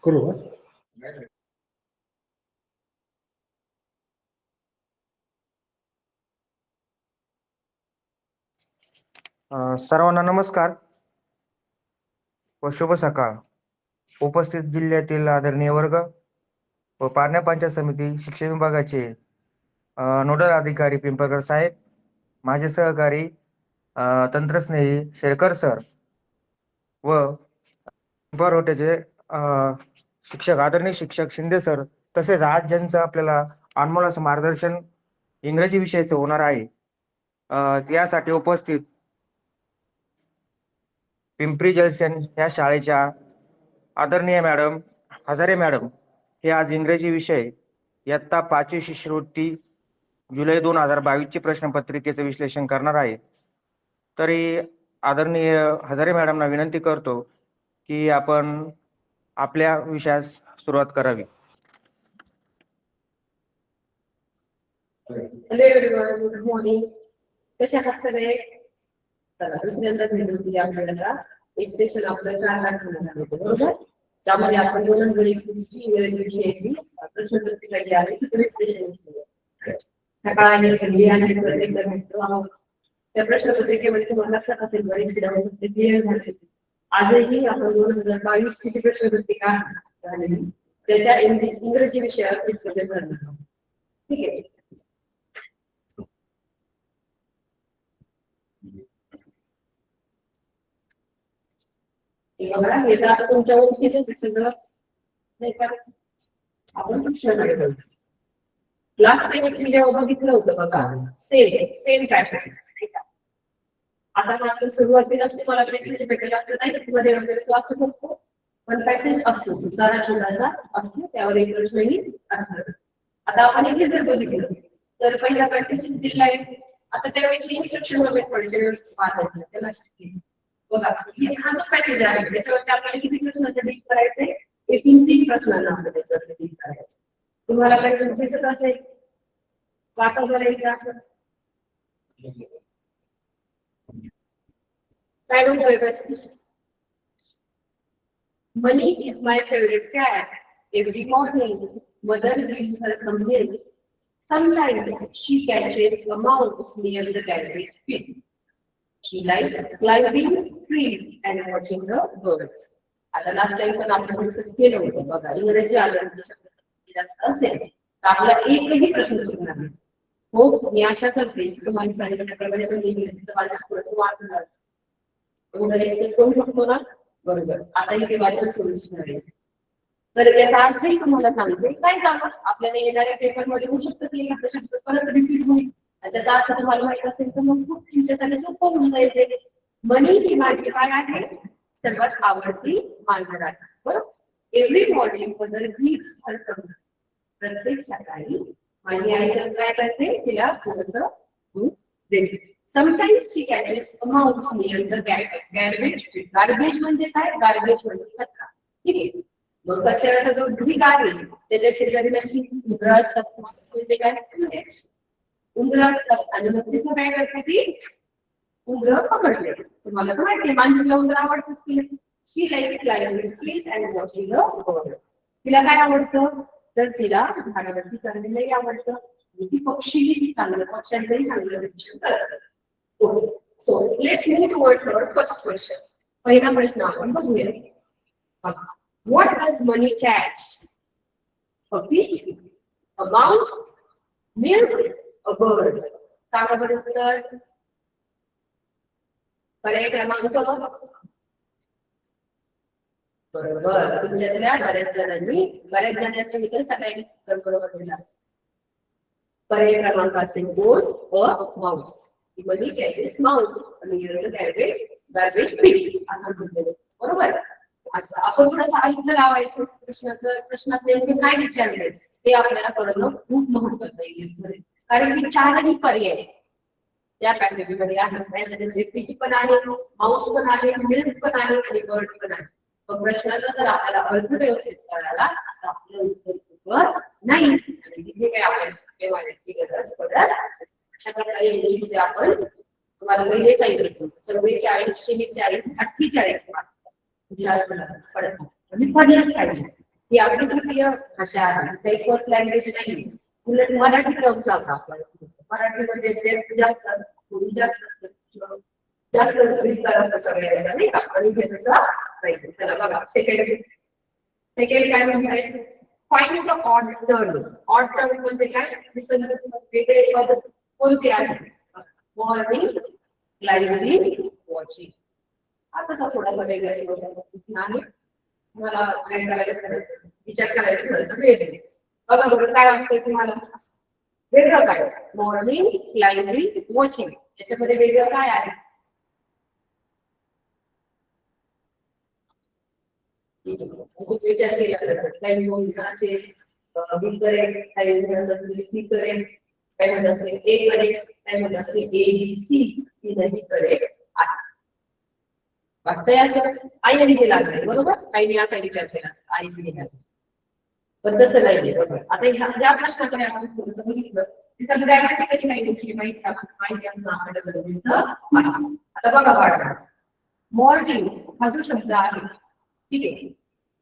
करू का? सर्वांना नमस्कार व शुभ सकाळ. उपस्थित जिल्ह्यातील आदरणीय वर्ग व पारण्या पंचायत समिती शिक्षण विभागाचे नोडल अधिकारी पिंपळकर साहेब, माझे सहकारी तंत्रस्नेही शेरकर सर व पिंपळवट्याचे शिक्षक आदरणीय शिक्षक शिंदे सर, तसेच आज ज्यांचं आपल्याला अनमोल असं मार्गदर्शन इंग्रजी विषयाचं होणार आहे, यासाठी उपस्थित पिंपरी जलसेन या शाळेच्या आदरणीय मॅडम हजारे मॅडम हे आज इंग्रजी विषय इयत्ता 5वी शिष्यवृत्ती जुलै 2022 प्रश्नपत्रिकेचं विश्लेषण करणार आहे. तरी आदरणीय हजारे मॅडमना विनंती करतो की आपण आपल्या विषयास सुरुवात करावी. Hello everyone, good morning. कशा आहात सगळे? चला, दुसऱ्यांदा भेटून आपल्याला एक सेशन आपलं 4 तास होणार आहे, बरोबर? त्यामध्ये आपण इंग्रजी विषयाची प्रश्नपत्रिका जी आहे सकाळी एकदा भेटतो. त्या प्रश्नपत्रिकेमध्ये तुम्हाला लक्षात असेल बरेच सिलेबस क्लिअर झाले. आजही आपण 2022 ची प्रश्नपत्रिका झालेली त्याच्या इंग्रजी विषयावर डिस्कशन करणार आहोत. ठीक आहे. बघा, हे तर आता तुमच्या ओळखीचं सगळं नाही का? आपण क्लास 10 मी जेव्हा बघितलं होतं बघा, सेम पॅटर्न नाही का? आता आपण सुरुवातीलाच तुम्हाला पॅसेज भेटेल असं नाही, मध्ये वगैरे क्लास असतो, पण पॅसेज असतो जरा छोटासा असतो, त्यावर एक प्रश्नही असणार. आता आपण इथे जर बघितलं तर पहिला पॅसेज दिलाय. आता त्यावेळेस इन्स्ट्रक्शन वगैरे थोडेसे व्यवस्थित पाहायचं त्याला. बघा, हा जो पॅसेज आहे त्याच्यावरती आपल्याला किती प्रश्न डील करायचे? 3 प्रश्नांना आपल्याला त्याच्यावरती डील करायचं. तुम्हाला पॅसेज दिसत असेल वाचा बरं एकदा. काय म्हणतोय passage? Money is my favorite cat. Every morning, mother gives her some milk. Sometimes she catches a mouse near the garbage bin. She likes climbing trees and watching the birds. आता last time पण आपण discuss केलं होतं बघा, इंग्रजी आलं जास्त असेल तर आपला एकही प्रश्न सुटणार नाही. हो, मी आशा करते तुम्हाला सांगितल्याप्रमाणे पण इंग्रजीचं माझ्या थोडंसं वाटलं असतं एक्सपेक्ट करू शकतो ना. बरोबर, आता इथे वाचन सोल्युशन आहे. तर याचा अर्थही तुम्हाला सांगते काय सांगा, आपल्याला येणाऱ्या पेपर मध्ये होऊ शकतं की एखादा शब्द परत रिपीट होईल, त्याचा अर्थ तुम्हाला माहित असेल तर मग खूप तुमच्यासाठी सोपं होऊन जाईल. मनी ही माझी काय आहे? सर्वात आवडती मांजर आहे. बरोबर. Every morning mother gives her some. प्रत्येक सकाळी माझी आई काय करते? तिला थोडंसं दूध देते. Sometimes she catches a mouse near the garbage bin. Garbage म्हणजे काय? गार्बेज म्हणजे कचरा. ठीक आहे. मग कचऱ्याचा जो ढीग आहे त्याच्या शेजारी अशी उंदरं असतात. म्हणजे काय? उंदरं असतात आणि मग तिथं काय करते ती? उंदरं पकडले. तुम्हाला तर माहिती आहे मांजरीला उंदरं आवडतात की नाही? She likes climbing trees and watching the birds. तिला काय आवडतं? तर तिला झाडावरती चढणंही आवडतं. ती पक्षीही चांगलं, पक्ष्यांचंही चांगलं निरीक्षण करतात. So let's move towards our first question. पहिला प्रश्न आपण बघूया. What does money catch? A fish, a mouse, milk, a bird. सांगा बरं उत्तर. पर्याय क्रमांक बरोबर. तुमच्यातल्या बऱ्याच जणांनी विचार सगळ्यांनी उत्तर बरोबर दिला. पर्याय क्रमांक असेल 2, a mouse. Money catches mouse near the garbage bin. असं म्हटलेलं बरोबर. असं आपण थोडंसं ऐकलं लावायचं. प्रश्नात नेमके काय विचारले ते आपल्याला कळणं खूप महत्त्वाचं आहे. कारण की 4ही पर्याय त्या पॅसेज मध्ये आहेत. फिश पण आहे, माऊस पण आहे, मिल्क पण आहे आणि बर्ड पण आहे. प्रश्नाचा जर आपल्याला अर्थ व्यवस्थित कळाला तर आपलं उत्तर नाही आणि तिथे काय आपल्याला वाढायची गरज पडत. अशा प्रकारे इंग्लिशमध्ये आपण तुम्हाला पहिले सांगितलं 44, 46, 48 पडत आणि पडलंच पाहिजे. ही आपली तृतीय भाषा आहे, काही फर्स्ट लँग्वेज नाही. उलट मराठी टर्म्स लावतात आपल्याला. मराठीमध्ये डेप्थ जास्त असतं, खोली जास्त असतं, किंवा जास्त विस्तार असतो सगळ्या नाही का. आणि हे तसं नाही. चला बघा सेकंड काय म्हणताय, find the odd term. Odd term म्हणजे काय, वेगळे पद कोणते आहेत. Morning, library, watching. आता थोडासा वेगळा आहे, मला विचार करायला थोडंसं वेळ देईल. बघा बरं काय वाटतंय तुम्हाला, वेगळं काय. मॉर्निंग, लायब्ररी, वॉचिंग, याच्यामध्ये वेगळं काय आहे. विचार केला तर असेल, बी करेल, काही म्हणत असेल सी करेल, काही म्हणत असेल ए करेल, काही म्हणत असेल ए बी सी तिथेही करेल आहे. वाटतंय असं आईने लागले बरोबर, आईने असा विचार केला आईने लागले, पण तसं नाही. आता ज्या प्रश्नाकडे आपण थोडंसं बघितलं तिथं ग्रॅमॅटिकली काही गोष्टी माहिती असणं आपल्याला गरजेचं आहे. आता बघा बाळा, मॉर्निंग हा जो शब्द आहे, ठीक आहे,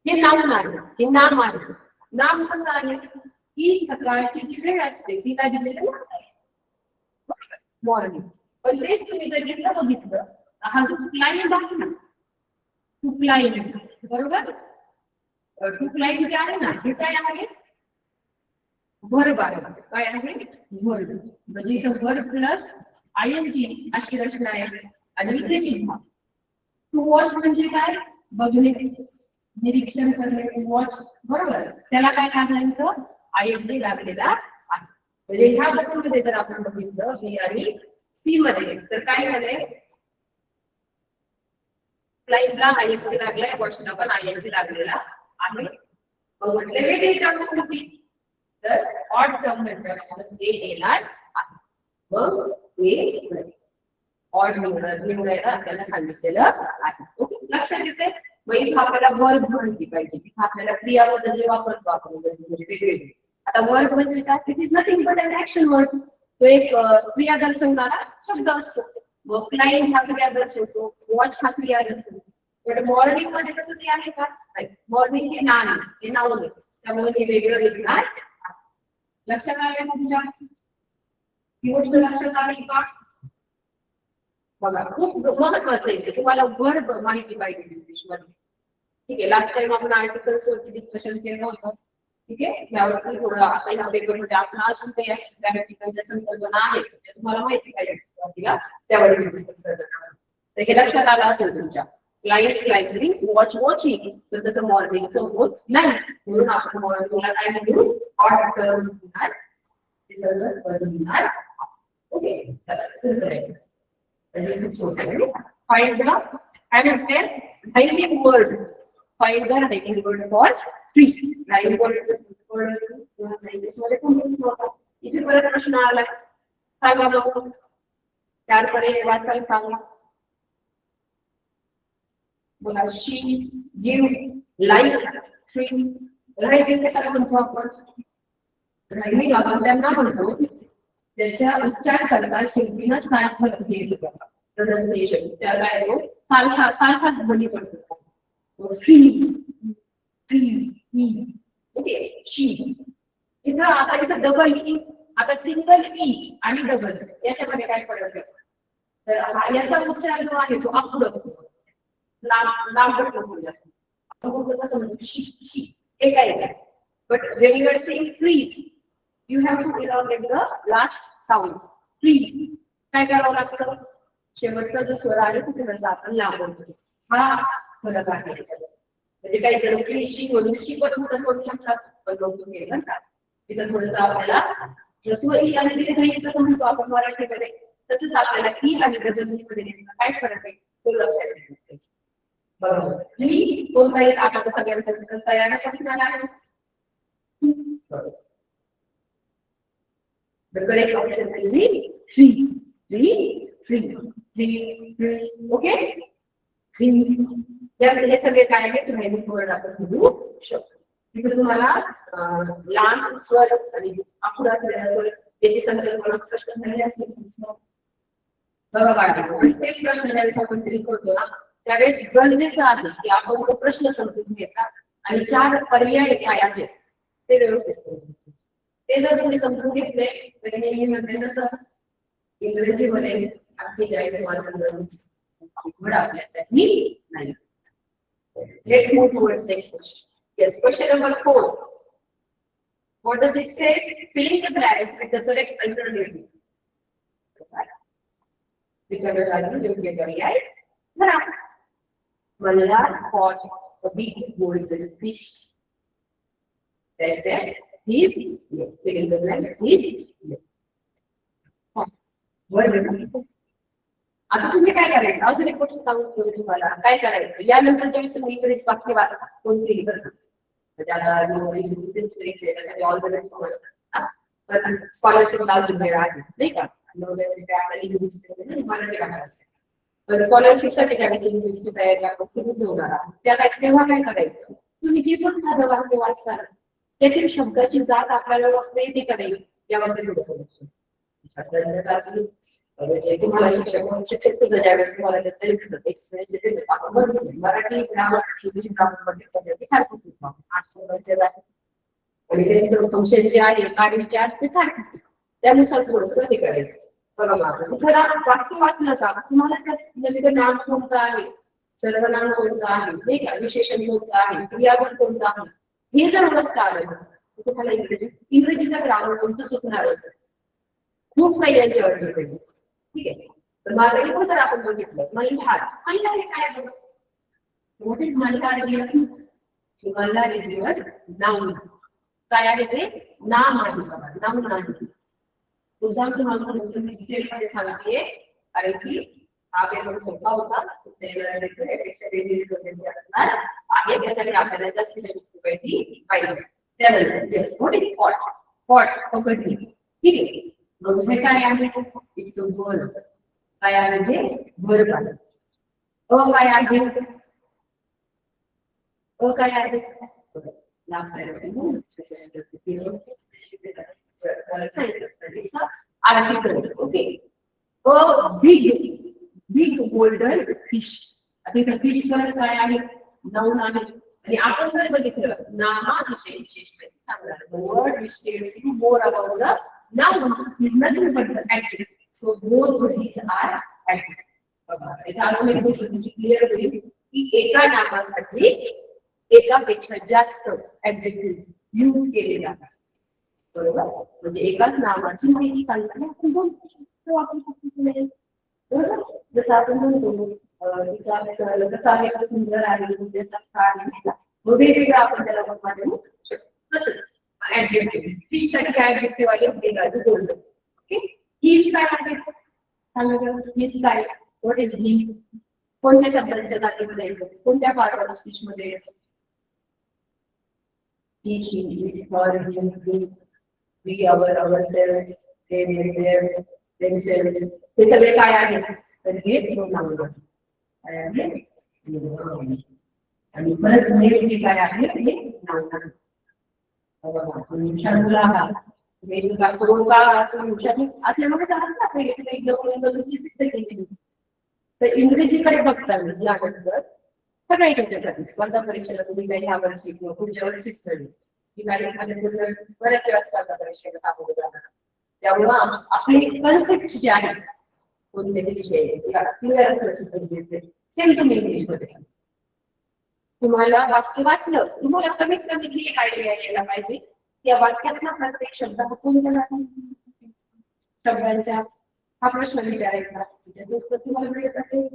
हे नाम आहे, हे नाम आहे. नाम कसं आहे की सकाळची जी वेळ असते तिला दिलेलं मॉर्निंग. पण तेच तुम्ही जर घेतलं बघितलं, हा जो क्लायंट आहे ना, टू क्लायंट बरोबर, टू क्लायंट जे आहे ना, हे काय आहे, वर्ब आहे. काय आहे, वर्ब. म्हणजे इथं वर्ब प्लस आयएनजी अशी रचना आहे. आणि इथे सुद्धा टू वॉच म्हणजे काय, बघणे, निरीक्षण करणे, वॉच बरोबर, त्याला काय लागलं, आयएनजी लागलेला आहे. म्हणजे ह्या बघूमध्ये जर आपण बघितलं बी आणि सी मध्ये, तर काय झालंय, क्लायंटला आयएनजी लागलाय, वॉचला पण आयएनजी लागलेला आहे. म्हटलं वेगळी टर्म होती, तर ऑड टर्म म्हणतात ते येणार आहे. मग हे ऑड निवडायला आपल्याला सांगितलेलं आहे. ओके, लक्षात येते. मग इथं आपल्याला वर्ब माहिती पाहिजे, इथं आपल्याला क्रियापद जे वापरतो आपण वेगवेगळे. आता वर्ब म्हणजे काय, it is nothing but an action word. तो एक क्रिया दर्शवणारा शब्द असतो. मग क्लायंट हा क्रिया दर्शवतो, वॉच हा क्रिया दर्शवतो. बट मॉर्निंग मध्ये कसं ते आहे का, मॉर्निंग हे नाम आहे, हे नाव आहे, त्यामुळे हे वेगळं येणार. लक्षात आलं तुमच्या, ही गोष्ट लक्षात आली का. बघा खूप महत्वाचं आहे, तुम्हाला वर्ब माहिती पाहिजे इंग्लिश मध्ये. ठीक आहे, लास्ट टाइम आपण आर्टिकल्स वरती डिस्कशन केलं होतं. ठीक आहे, यावरती थोडं आता ह्या पेपरमध्ये आपण अजून काही ग्रॅमॅटिकलच्या संकल्पना आहेत तुम्हाला माहिती पाहिजे त्यावरती डिस्कस करणार. तर हे लक्षात आलं असेल तुमच्या. क्लायंट लायब्ररी, वॉच वॉचिंग, तर तसं मॉर्निंगचं होत नाही. म्हणून आपण मॉर्निंगला काय म्हणू, ऑड टर्म म्हणणार, हे सगळं बदलणार. Okay, find the hiding word. Find the hiding word for tree. Hiding word इथे परत प्रश्न आला, सांगा बघू, त्याकडे वाचायला सांगा. बघा, she give like tree. Writing कशाला म्हणतो आपण, रायटिंग आपण त्यांना म्हणतो त्याच्या उच्चार करता शिल्पीनं सारखं घेतलं प्रोनाउन्सिएशन, त्याला आहे सारखाच ध्वनी पडतो. ओके, शी. इथं आता इथं डबल ई, आता सिंगल ई आणि डबल याच्यामध्ये काय फरक आहे, तर याचा उच्चार जो आहे तो अपुढ असतो, लांबट नसतो जास्त. आपण कसं म्हणतो शी शी, हे काय. But when you are saying tree, you have to elongate the last sound. Tree. काय करावं लागतं, शेवटचा जो स्वर आहे तो तिकडे आपण लांब होतो. हा फरक आहे. म्हणजे काही जण ट्रीशी म्हणून शी पण करू शकतात, पण लोक केलं का तिथं थोडंसं आपल्याला जसं ई आणि दीर्घ कसं म्हणतो आपण मराठीमध्ये, तसंच आपल्याला ई आणि दीर्घमध्ये काय फरक आहे तो लक्षात ठेवायचा. बरोबर, ही कोणताही आता सगळ्यांचं तयारच असणार आहे. The correct option will be tree. Okay? Tree. हे सगळे काय आहे तुम्ही वर्ड आपण लिहू शकतो. तिथे तुम्हाला लांब स्वर आणि अपुढा स्वर याची संकल्पना स्पष्ट झाली असेल. बघा बाळांनो, प्रत्येक प्रश्न ज्यावेळेस आपण तरी करतो ना त्यावेळेस गरजेचं आहे की आपण तो प्रश्न समजून घेता आणि 4 पर्याय काय आहेत ते व्यवस्थित करून ते जर तुम्ही समजून घेतले तर नेहमी मध्ये कसं इंग्रजीमध्ये 48 मार्कांचं अवघड आपल्यासाठी नाही. Let's move towards next question. Yes, question number 4. What does it say? Filling the blanks with the correct alternative. Because you get the right. Now, Mallar caught a big golden fish. That is filling the blanks is. आता तुम्ही काय करायचं अजून एक गोष्ट सांगतो तुम्हाला काय करायचं यानंतर जेव्हा तुम्ही इंग्रजी वाक्य वाचता कोणतेही स्कॉलरशिप अजून वेळ आहे नाही का स्कॉलरशिपसाठी तयारी आपण सुरू ठेवणार आहोत त्याला तेव्हा काय करायचं तुम्ही जे पण साधं वाक्य वाचता त्यातील शब्दाची जात आपल्याला माहिती करायची यामध्ये थोडंसं तुम्हाला शिक्षक सुद्धा ज्यावेळेस तुम्हाला मराठी ग्रामर इंग्लिश ग्रामर सारखं आणि त्यांचं फंक्शन जे आहे कार्य जे आहे ते सारखंच त्यानुसार थोडंसं हे करायचं बघा माझं जरा वाक्य वाचलं का तुम्हाला त्यात नाम कोणतं आहे सर्वनाम कोणतं आहे नाही का विशेषण कोणतं आहे क्रियापद कोणतं आहे हे जर ओळखता आलं तुम्हाला इंग्रजीचं ग्रामर कोणतं सुटणार असेल खूप काही यांच्यावर डिपेंड ठीक आहे तर माझं जर आपण बघितलं मल्हार मल्हार हे काय what is Malhar Malhar is your noun काय आहे ते नाम आहे बघा नाम नाही उदाहरण तुम्हाला डिटेलमध्ये सांगते कारण की हा पेपर सोपा होता आहे त्यासाठी आपल्याला जास्त माहिती पाहिजे त्यानंतर व्हॉट इज पॉट पॉट पकडली ठीक आहे मग हे काय आहे इट्स अ वर्ब काय आहे ते वर्ब आहे काय आहे काय आहे article okay big golden fish आता फिश काय आहे नाउन आहे आणि आपण जर बघितलं नामाविषयी विशेष सांगणार वर्ड विशेष more about the noun is nothing but the adjective. So both of these are adjectives. अजून एक गोष्ट तुमची क्लिअर होईल की एका नामासाठी एकापेक्षा जास्त ऍडजेक्टिव्ह यूज केले जातात बरोबर म्हणजे एकाच नामाची माहिती सांगताना आपण दोन वापरू शकतो बरोबर जसं आपण म्हणतो कसा आहे सुंदर आहे मग वेगवेगळं आपण त्याला वापरू शकतो तसंच adjective fish साठी काय adjective आहे वेगळं बोलतो ओके ही काय आहे सांगा हीच काय व्हॉट इज ही कोणत्या शब्दांच्या जातीमध्ये येतो कोणत्या पार्ट ऑफ स्पीच मध्ये येतो he she it her him we ourselves themselves हे सगळे काय आहेत तर हे नाउन आहे आणि परत नेमके काय आहे हे नाउन आहे तर इंग्रजीकडे बघताना यानंतर सगळ्या तुमच्यासाठी स्पर्धा परीक्षेला तुम्ही काही ह्या वर्षी किंवा पुढच्या वर्षीच कळली की काही बऱ्याच वेळा स्पर्धा परीक्षेला सामोरे जाणार त्यामुळं आपले कन्सेप्ट जे आहे कोणत्याही विषय सेम टू इंग्लिश मध्ये तुम्हाला वाक्य वाचलं तुम्हाला कमीत कमी एक आयडिया यायला पाहिजे या वाक्यातला प्रत्येक शब्द कोणत्या शब्दांच्या हा प्रश्न विचारायचा तुम्हाला मिळत असेल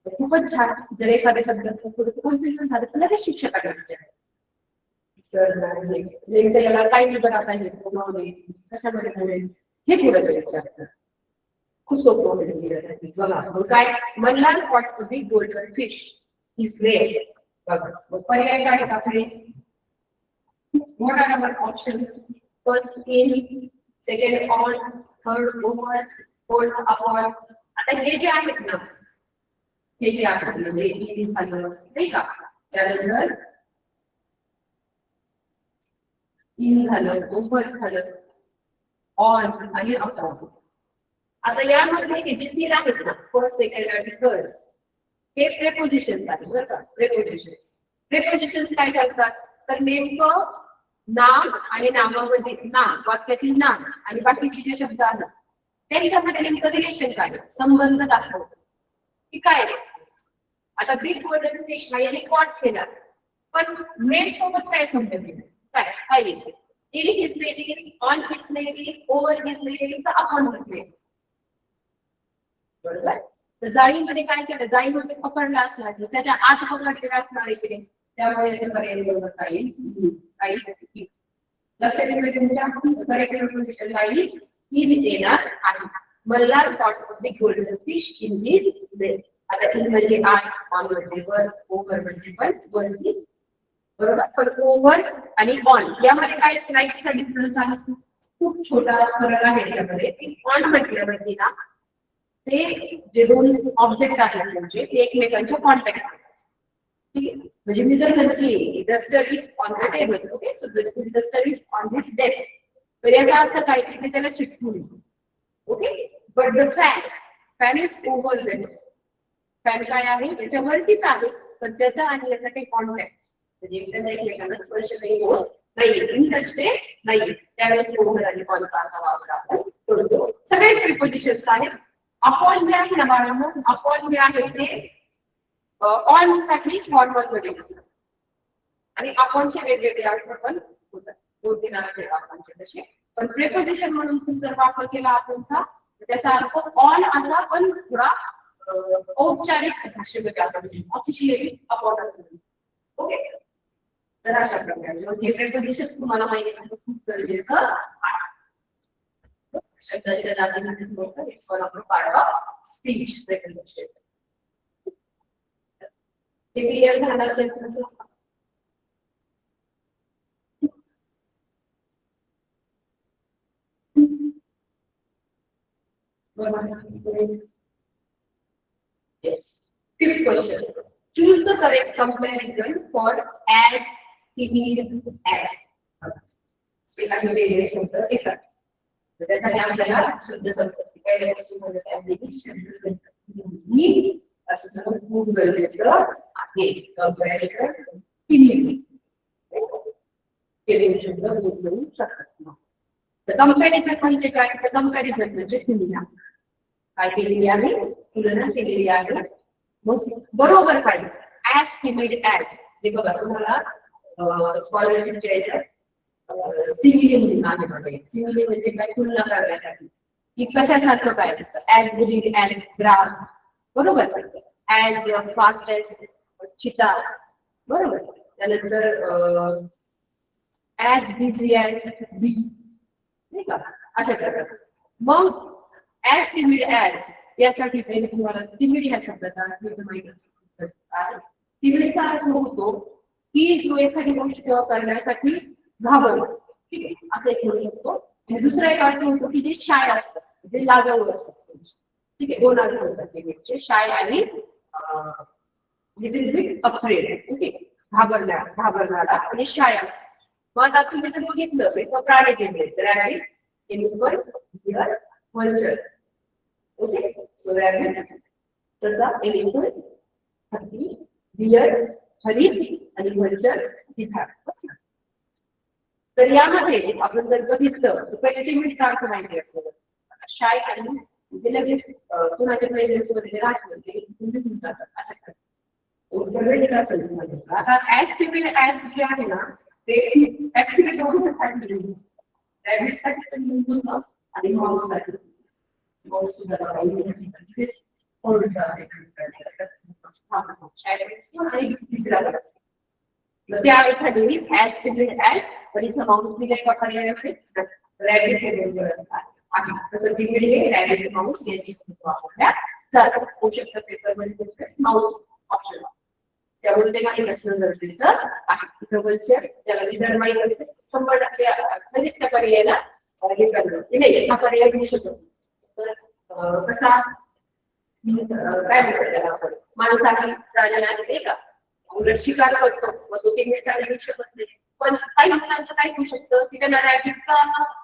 खूपच छान जर एखाद्या शब्दाचं थोडंसं कन्फ्युजन झालं तर लगेच शिक्षकाकडे विचारायचं सर नेमकं याला काय विभागात आहे कशामध्ये मिळेल हे थोडंसं विचारायचं खूप सोपं होईल बघा काय Malhar caught a big golden fish is rare बघा पर्याय काय आहेत आपले what are our options first in second on third over fourth upon आता हे जे आहेत ना हे जे आहेत म्हणजे इन झालं नाही का त्यानंतर इन झालं ओव्हर झालं ऑन आणि अपॉन आता यामध्ये हे जे तीन आहेत ना फर्स्ट सेकंड आणि थर्ड हे प्रेपोजिशन्स आहेत बरं का प्रेपोजिशन्स प्रिपोजिशन्स काय करतात तर नेमकं नाम आणि नामामध्ये नाम वाक्यातील नाम आणि बाकीचे जे शब्द आहेत त्यांच्यामध्ये नेमकं रिलेशन काय संबंध दाखवतो की काय आहे? आता बिग गोल्डन फिश हा याने कॉट केला पण मेड सोबत काय संबंध आहे? काय येते इन हिज नेली ऑन हिज नेली ओव्हर हिज नेली तर अपॉन हिज नेली बरोबर. तर जाळीमध्ये काय केलं जाळीमध्ये पकडला असला तर त्याच्या आत पकडलेला असणार इकडे त्यामुळे याचे पर्याय निवडता काही लक्षात ठेवा तुमच्या करेक्ट पोझिशन लाईन ही येणार आहे. Malhar caught the golden fish in his net. आता इन म्हणजे आय ऑन म्हणजे वर ओव्हर म्हणजे वर is बरोबर. पण ओव्हर आणि ऑन यामध्ये काय स्लाइड्सचा डिफरन्स आहे खूप छोटा फरक आहे यामध्ये. ऑन म्हटल्यावरती ना ते जे दोन ऑब्जेक्ट आहेत म्हणजे ते एकमेकांच्या कॉन्टॅक्ट ठीक आहे. म्हणजे मी जर म्हटली duster is on the table okay so this duster is on this desk तर याचा अर्थ काय की त्याला चिटकून okay. But the fan is over the desk fan काय आहे त्याच्यावरतीच आहे पण त्याचा आणि याचा काही कॉन्टॅक्ट म्हणजे एकमेकांना स्पर्श नाही होत नाही टचते नाही त्यावेळेस ओव्हर आणि ऑनचा वापर आपण करतो. सगळेच प्रिपोजिशन्स आहेत. अपॉन जे आहे ना बाळांनो अपॉन जे आहे ते ऑन साठी फॉर्मल मध्ये असतात आणि अपॉनचे वेगवेगळे अर्थ पण होतात. 2-3 अर्थ आहेत अपॉनचे तसे पण प्रिपोजिशन म्हणून तुम्ही जर वापर केला अपॉनचा त्याचा अर्थ ऑन असा पण थोडा औपचारिक भाषेमध्ये आपण ऑफिशियली अपॉन असेल ओके. तर अशा प्रकारे प्रिपोजिशन तुम्हाला माहिती आहे खूप गरजेचं आहे. शब्दाच्या जातीमध्ये बोलतो it's one of the part of speech preposition. ते क्लिअर झालं असेल तुमचं. Yes. Fifth question. Choose the correct comparison for as, similar, as. एखादी वेगळे शब्द येतात. तर त्यासाठी आपल्याला शब्द संपत्ती पहिल्या गोष्टीमध्ये त्यापैकी शब्द संपत्ती असणं खूप गरजेचं आहे. कंपॅरिझन केलेली शब्द बोलू शकतात. तर कंपॅरिझन म्हणजे काय तर कंपॅरिझन म्हणजे तुलना काय केलेली आहे तुलना केलेली आहे. मग बरोबर काय ऍज सिमिलर ऍज हे बघा तुम्हाला स्कॉलरशिपच्या याच्यात सिमिलर आहे बघा. सिमिलर म्हणजे काय तुलना करण्यासाठी की कशासारखं काय असतं ऍज गुड ऍज ग्रास बरोबर ऍज फास्ट ऍज चिता बरोबर. त्यानंतर ऍज बिझी ऍज बी नाही का अशा प्रकारे. मग ऍज टिमिड ऍज यासाठी पहिले तुम्हाला टिमिड ह्या शब्दाचा अर्थ माहिती असतो. टिमिडचा अर्थ होतो की जो एखादी गोष्ट करण्यासाठी घाबरतो ठीक आहे असं एक म्हणू शकतो. आणि दुसरा एक अर्थ होतो की जे शाय असतं जे लाजाळू असतं ठीक आहे. दोन अर्थ होतात टिमिडचे शाय आणि अफ्रेड ओके घाबरणारा आणि शाय असतो. मग आता तुम्ही जर बघितलं एक प्राणी केले rabbit elephant deer vulture okay. So rabbit तसा एलिफंट हत्ती डिअर हरिण आणि वल्चर गिधाड. तर यामध्ये आपण जर बघितलं तर पहिले टिमिडचा अर्थ माहिती असतो शाय आणि ते लगेच कुणाच्या प्रेझेन्स मध्ये राहतात अशा आता ऍज टिमिड ऍज जे आहे ना ते ऍक्च्युली दोन्हीसाठी रॅबिटसाठी पण यूज होतं आणि माऊससाठी. माऊस सुद्धा त्या एखादी ऍज टिमिड ऍज पण इथं माऊस दिल्याचा पर्याय रॅबिट हे वेगवेगळे असतात. तसं टिमिड हे रॅबिट माऊस याची वापरल्या जातात. पोषक पेपरमध्ये माऊस ऑप्शन त्यामुळे ते माहीत असणं गरजेचं आहे. वल्चर त्याला रिझल्ट माहीत असते 100% कधीच त्या पर्यायाला हे करणं नाही हा पर्याय घेऊ शकतो. तर कसा काय म्हणतात त्याला आपण माणसाची प्राण्याला नाही का उलट शिकार करतो मग तो टिमिडचा घेऊ शकत नाही. पण काही मुलांचं काय होऊ शकतं की त्यांना रॅबिटचा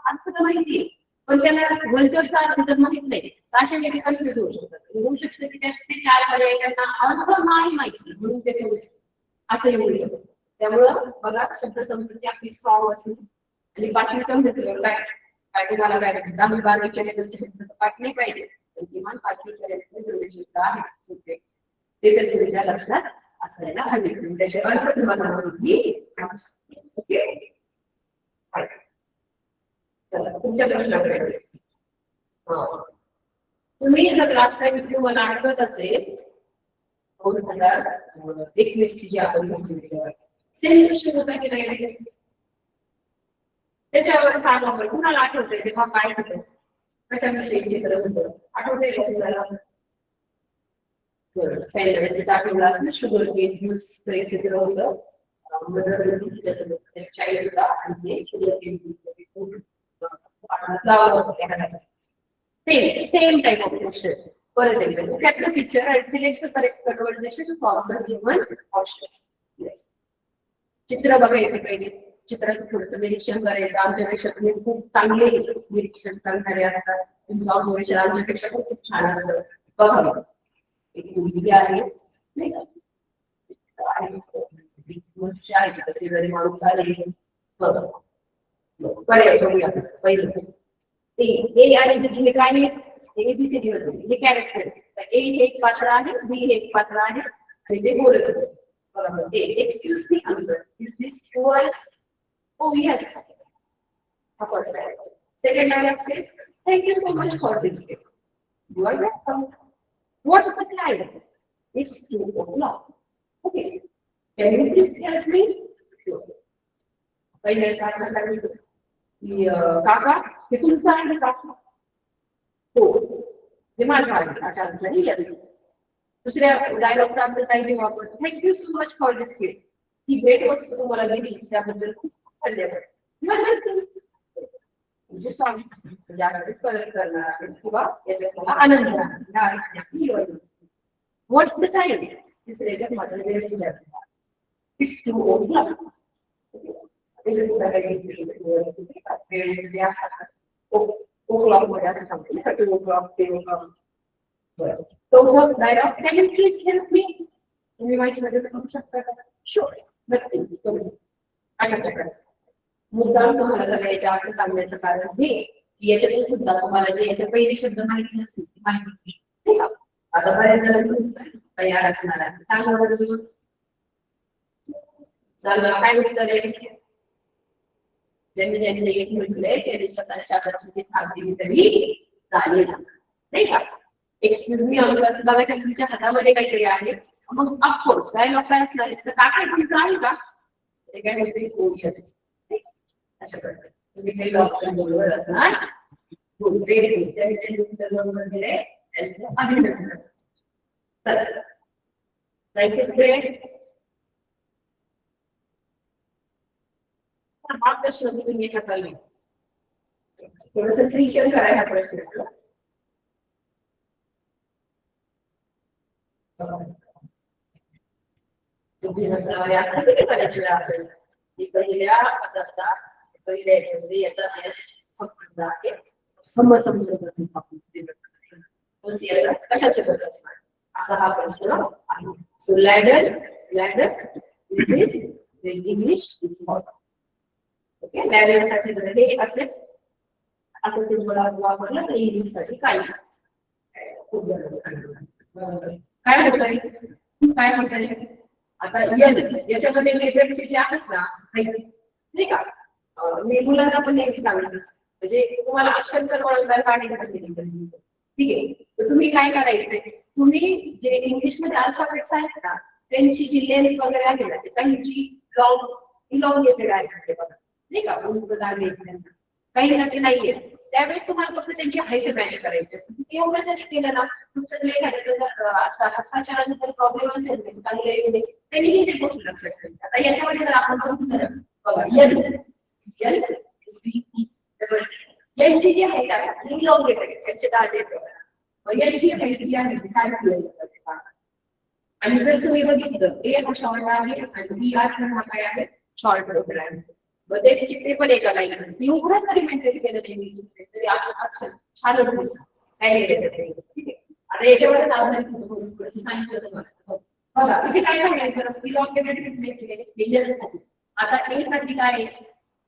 अर्थ तर माहिती पण त्याला वल्चरचा अर्थ जर माहित नाही तर अशा वेळी कन्फ्युज होऊ शकतं की त्याचे 4 पर्याय त्यांना अर्थ नाही माहिती म्हणून ते घेऊ शकतात. असं येऊ शकतो. त्यामुळं बघा शब्दसंपत्ती आपली स्ट्रॉंग असेल आणि बाकीचं म्हटलं काय काय तुम्हाला काय 10-12 शब्द पाठ नाही पाहिजे, पण किमान 5वी जेवढे शब्द आहेत ते तर तुमच्या लक्षात असायला हवे. त्याचे अर्थ तुम्हाला माहिती. ओके, चला तुमच्या प्रश्नाकडे. तुम्ही जर लास्ट टाइम तुम्हाला आठवत असेल 2021 ची जी आपण सेम क्वेश्चन होता की नाही, त्याच्यावर सांगा बरं कुणाला आठवतंय तेव्हा काय होतं, कशाविषयी चित्र होतं आठवतंय का तुम्हाला? पहिल्या आठवलं असं शुगर केन ज्यूसचं चित्र होतं, चाइल्ड होता आणि sugar cane same type of question. परत एकदा look at the picture and select the correct conversation to follow the given options. Yes. चित्र बघायचं पहिले, चित्राचं थोडंसं निरीक्षण करायचं. आमच्यापेक्षा तुम्ही खूप चांगले निरीक्षण करणारे असतात, तुमचं ऑब्झर्वेशन आमच्यापेक्षा खूप छान असतं. बघा एक मुलगी आहे नाही का, मनुष्य आहे का, ते जरी माणूस आले पर्याय बघूया. पहिलं ए आणि बी हे काय नाही, एबीसीडी होते हे कॅरेक्टर. ए हे एक पात्र आहे, बी हे एक पात्र आहे आणि ते बोलत होते. बघा excuse me uncle, is this yours? Oh yes. Second dialogue says thank you so much for this gift. You are welcome. What's the time? It's 2 o'clock. Okay, can you please help me? पहिले काय म्हणतात की काका हे तुमचं आहे का? हो हे माझं आहे अशा अर्थाने यस. दुसऱ्या डायलॉगचा अर्थ काय देऊ आपण? Thank you so much for this gift. ही भेट वस्तू तुम्हाला दिली त्याबद्दल खूप खूप धन्यवाद. म्हणजे सॉरी म्हणजे कलर करणार आहे किंवा याच्यात मला आनंद आहे. व्हॉट्स द टाइम? तिसऱ्याच्या माझ्या वेळेची जागा. It's 2 o'clock. वेळेचं जे आहे o'clock मध्ये असं सांगतो ना, 2 o'clock 3 o'clock. तो dialogue can you please help me? तुम्ही माझी मदत करू शकता का? शुअर, नक्कीच करू. अशा प्रकारे मुद्दाम तुम्हाला सगळ्याच्या अर्थ सांगण्याचं कारण हे की याच्यातून सुद्धा तुम्हाला जे याचे पहिले शब्द माहिती नसतील ती माहिती ठीक आहे. आता बऱ्याच जणांचं तयार असणार आहे, सांगा बरं. चला काय उत्तर आहे? ज्यांनी एक म्हटलंय त्यांनी स्वतःच्या संस्कृतीत भाग दिली तरी चालेल नाही का. एक्सक्यूज मी अंकल, बघा तुमच्या हातामध्ये काहीतरी आहे, मग ऑफकोर्स काय लोक काय असणार तर काय तुमचं आहे का? ते काय म्हणते हो यस. अशा प्रकारे तुम्ही काही ऑप्शन बरोबर असणार. अभिनंदन. जायचं पुढे. हा प्रश्न तुम्ही कसा लिहिला? थोडंसं ट्रिशन करा ह्या प्रश्नाचं. पहिल्या पदार्था पहिल्या याचा संबंध आहे कशाचे बद्दल असणार असा हा प्रश्न आहे. So ladder English. Okay, ladder साठी हे असेल असं सिम्बॉल वापरलं तर इंग्लिश साठी काय काय होतंय काय म्हणताय? आता याच्यामध्ये लेटरचे जे आहेत ना नाही का, मी मुलांना पण नेहमी सांगत असते म्हणजे तुम्हाला अक्षर ओळखायचं आणि ठीक आहे. तर तुम्ही काय करायचंय, तुम्ही जे इंग्लिश मध्ये अल्फाबेट्स आहेत ना त्यांची जी लेंथ वगैरे आहे ना त्यांची इलॉंगेटेड आहे नाही का, उंच दाबे काही ना ते नाहीये. त्यावेळेस तुम्हाला फक्त त्यांची हाईट मॅच करायची असते. एवढं जरी केलं ना तुमचं हस्ताक्षराचा प्रॉब्लेम असेल चांगले त्यांनी ते गोष्ट लक्षात ठेवली. आता याच्यामध्ये जर आपण बघा यांची जी हाईट आहे इलॉंगेटेड त्यांचे दाबे यांची हाईट जी आहे सारखी आणि जर तुम्ही बघितलं ए हा शॉर्ट आहे आणि बी हा काय आहे शॉर्ट रोड आहे. मग त्याची ते पण एका लाईन एवढं जरी मेंटेन केलं तरी अक्षर छानच दिसतं. काय ठीक आहे. आता याच्यामध्ये सांगितलं तुम्हाला बघा इथे काय सांगायचं इलॉंगेटेड रिप्लेस केले साठी. आता ए साठी काय आहे?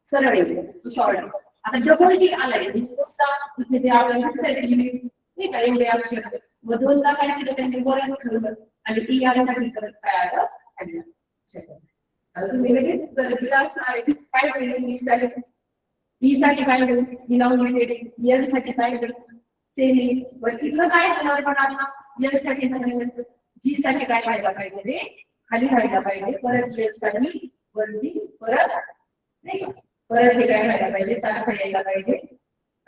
सरळ आहे तो शॉर्ट आहे. आता जवळ की आलाय इथे जे आपल्याला दिसतंय की नाही का एवढे अक्षर मधूनला काय केलं त्यांनी बरंच ठरवलं आणि ती यासाठी करत काय आलं आता तुम्ही लगेच दिला असणार काय होईल ई साठी काय होईल इलॉंगेटेड एल साठी काय होईल सेमी वर तिथं काय होणार पण आता एल साठी सांगितलं जी साठी काय व्हायला पाहिजे रे खाली व्हायला पाहिजे परत एल साठी वरती परत नाही का परत हे काय व्हायला पाहिजे सारखं यायला पाहिजे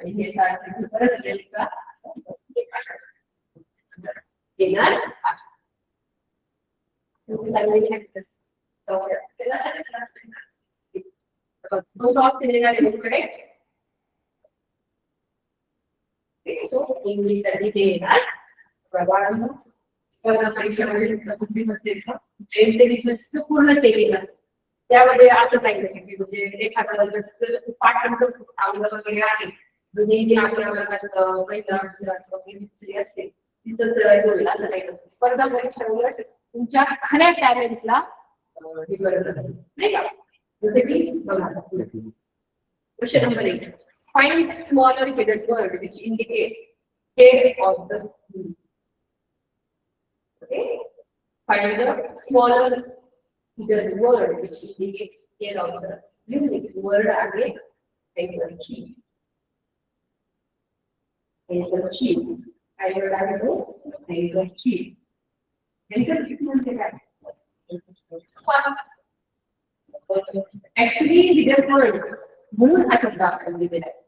आणि हे सारखं परत एलचा येणार both options are correct. So English साठी ते येणार प्रवाह स्पर्धा परीक्षेमध्ये बुद्धिमत्तेचं जे इंटेलिजन्सचं पूर्ण चेकिंग असतं त्यामध्ये असं पाहिजे की म्हणजे एखादा पाठांतर चांगलं वगैरे आहे जुनी जी आपल्या वर्गात पहिला दुसरी असते तिथंच होईल असं काही नसतं स्पर्धा परीक्षा तुमच्या खऱ्या टॅलेंटला नाही का जसे की बघा question number 8 find smaller figures word which indicates head of the moon. Okay, find the smaller figures word which indicates head of the moon. Word आगे handkerchief I word आगे तो handkerchief म्हणजे काय ऍक्च्युली हिडन वर्ड म्हणून हा शब्द आपण दिलेला आहे.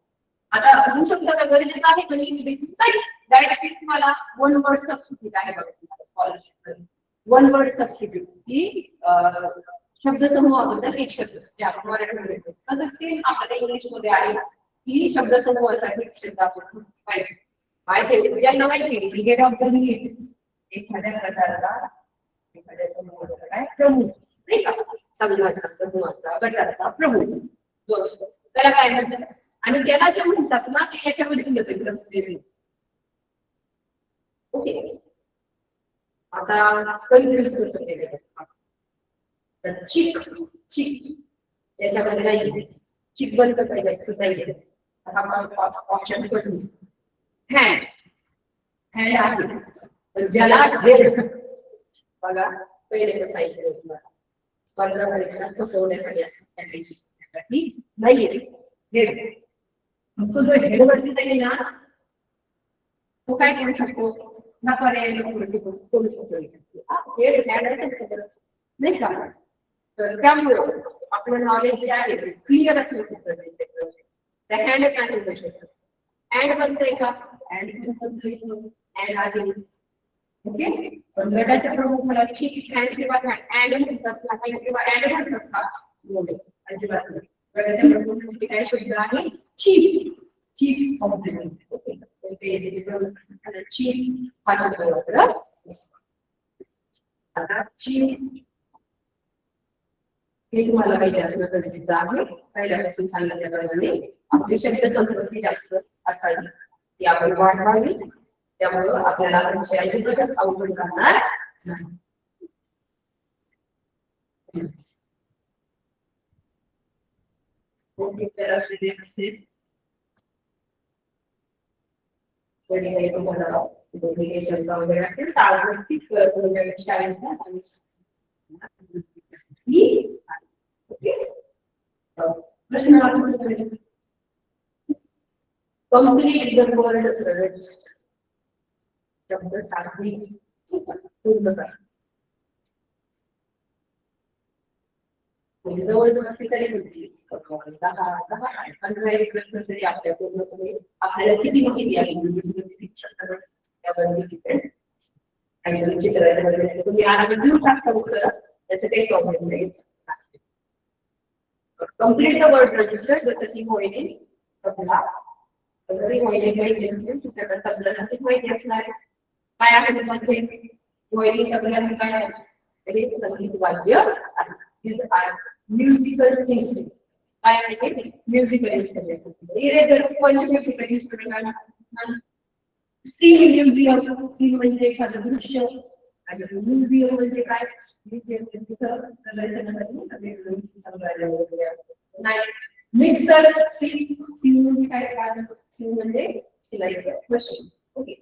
आता म्हणू शब्द का गरजेचं आहे नाही डायरेक्टली तुम्हाला वन वर्ड सबस्टिट्यूट आहे बघा सॉल्व वन वर्ड सबस्टिट्यूट ही शब्दसमूहाबद्दल एक शब्द जे आपण मराठीमध्ये घेतो तसं सेम आपल्याला इंग्लिश मध्ये आहे की शब्दसमूहासाठी एक शब्द आपण पाहिजे माहिती ज्यांना माहिती गेट ऑफ द लीड एखाद्या प्रकारचा एखाद्या समूहाचा काय प्रमुख नाही का संघाचा समूहाचा गटाचा प्रमुख जो असतो त्याला काय म्हणतात आणि त्याला जे म्हणतात ना ते याच्यामध्ये ओके आता कन्फ्युज कसं केलं तर चिक चिक याच्यामध्ये नाही चिक बंद करायचं नाही ऑप्शन करून हँड हँड आहे ज्याला हेड बघा पहिले सांगितलं तुम्हाला स्पर्धा परीक्षा फसवण्यासाठी असतात नाही हेड तो जो हेडवरती जाईल ना तो काय करू शकतो ना पर्याय करू शकतो हेड नाही का तर त्यामुळे आपलं नॉलेज जे आहे क्लिअर असलं त्या हँड काय करू शकतो हँड बनतंय का हँड आहे ओके पण गटाच्या प्रमुखाला ठीक हँड किंवा हँड म्हणतात किंवा हँड म्हणतात का अजिबात गटाच्या प्रमुखासाठी काय शब्द आहे chief chief compliment okay chief हा शब्द वापरला आता चीफ हे तुम्हाला माहिती असणं गरजेचं आहे पहिल्यापासून सांगितल्याप्रमाणे आपली शब्द संपत्ती जास्त असावी ती आपण वाढवावी त्यामुळे आपल्याला विषयाची गरज अवघड करणार नाही ओके तर असे असेल वगैरे तुम्हाला दोघे शब्द वगैरे असेल तालवरतीच शाळेचा प्रश्न complete the word register शब्द सारखी पूर्ण करा म्हणजे जवळजवळ तरी होती 10-15 एक प्रश्न तरी आपल्या पूर्ण आपल्याला किती माहिती आहे त्यावर डिपेंड आणि चित्र तुम्ही आरामात घेऊ शकता उत्तर त्याचं काही प्रॉब्लेम नाही complete the word register जसं की मोहिनी तबला जरी मोहिनी माहिती असेल तुझ्याकडे तबला माहिती असणार काय आहे म्हणजे मोहिनी तबला काय आहे संगीत वाद्य म्युझिकल इन्स्ट्रुमेंट काय आहे musical instrument eraser sponge musical instrument see museum see म्हणजे एखादं दृश्य आणि म्युझियम म्हणजे काय? म्युझियम तिथं नाही मिक्सर सीन म्हणजे काय? सीन म्हणजे शिलाईचं मशीन. ओके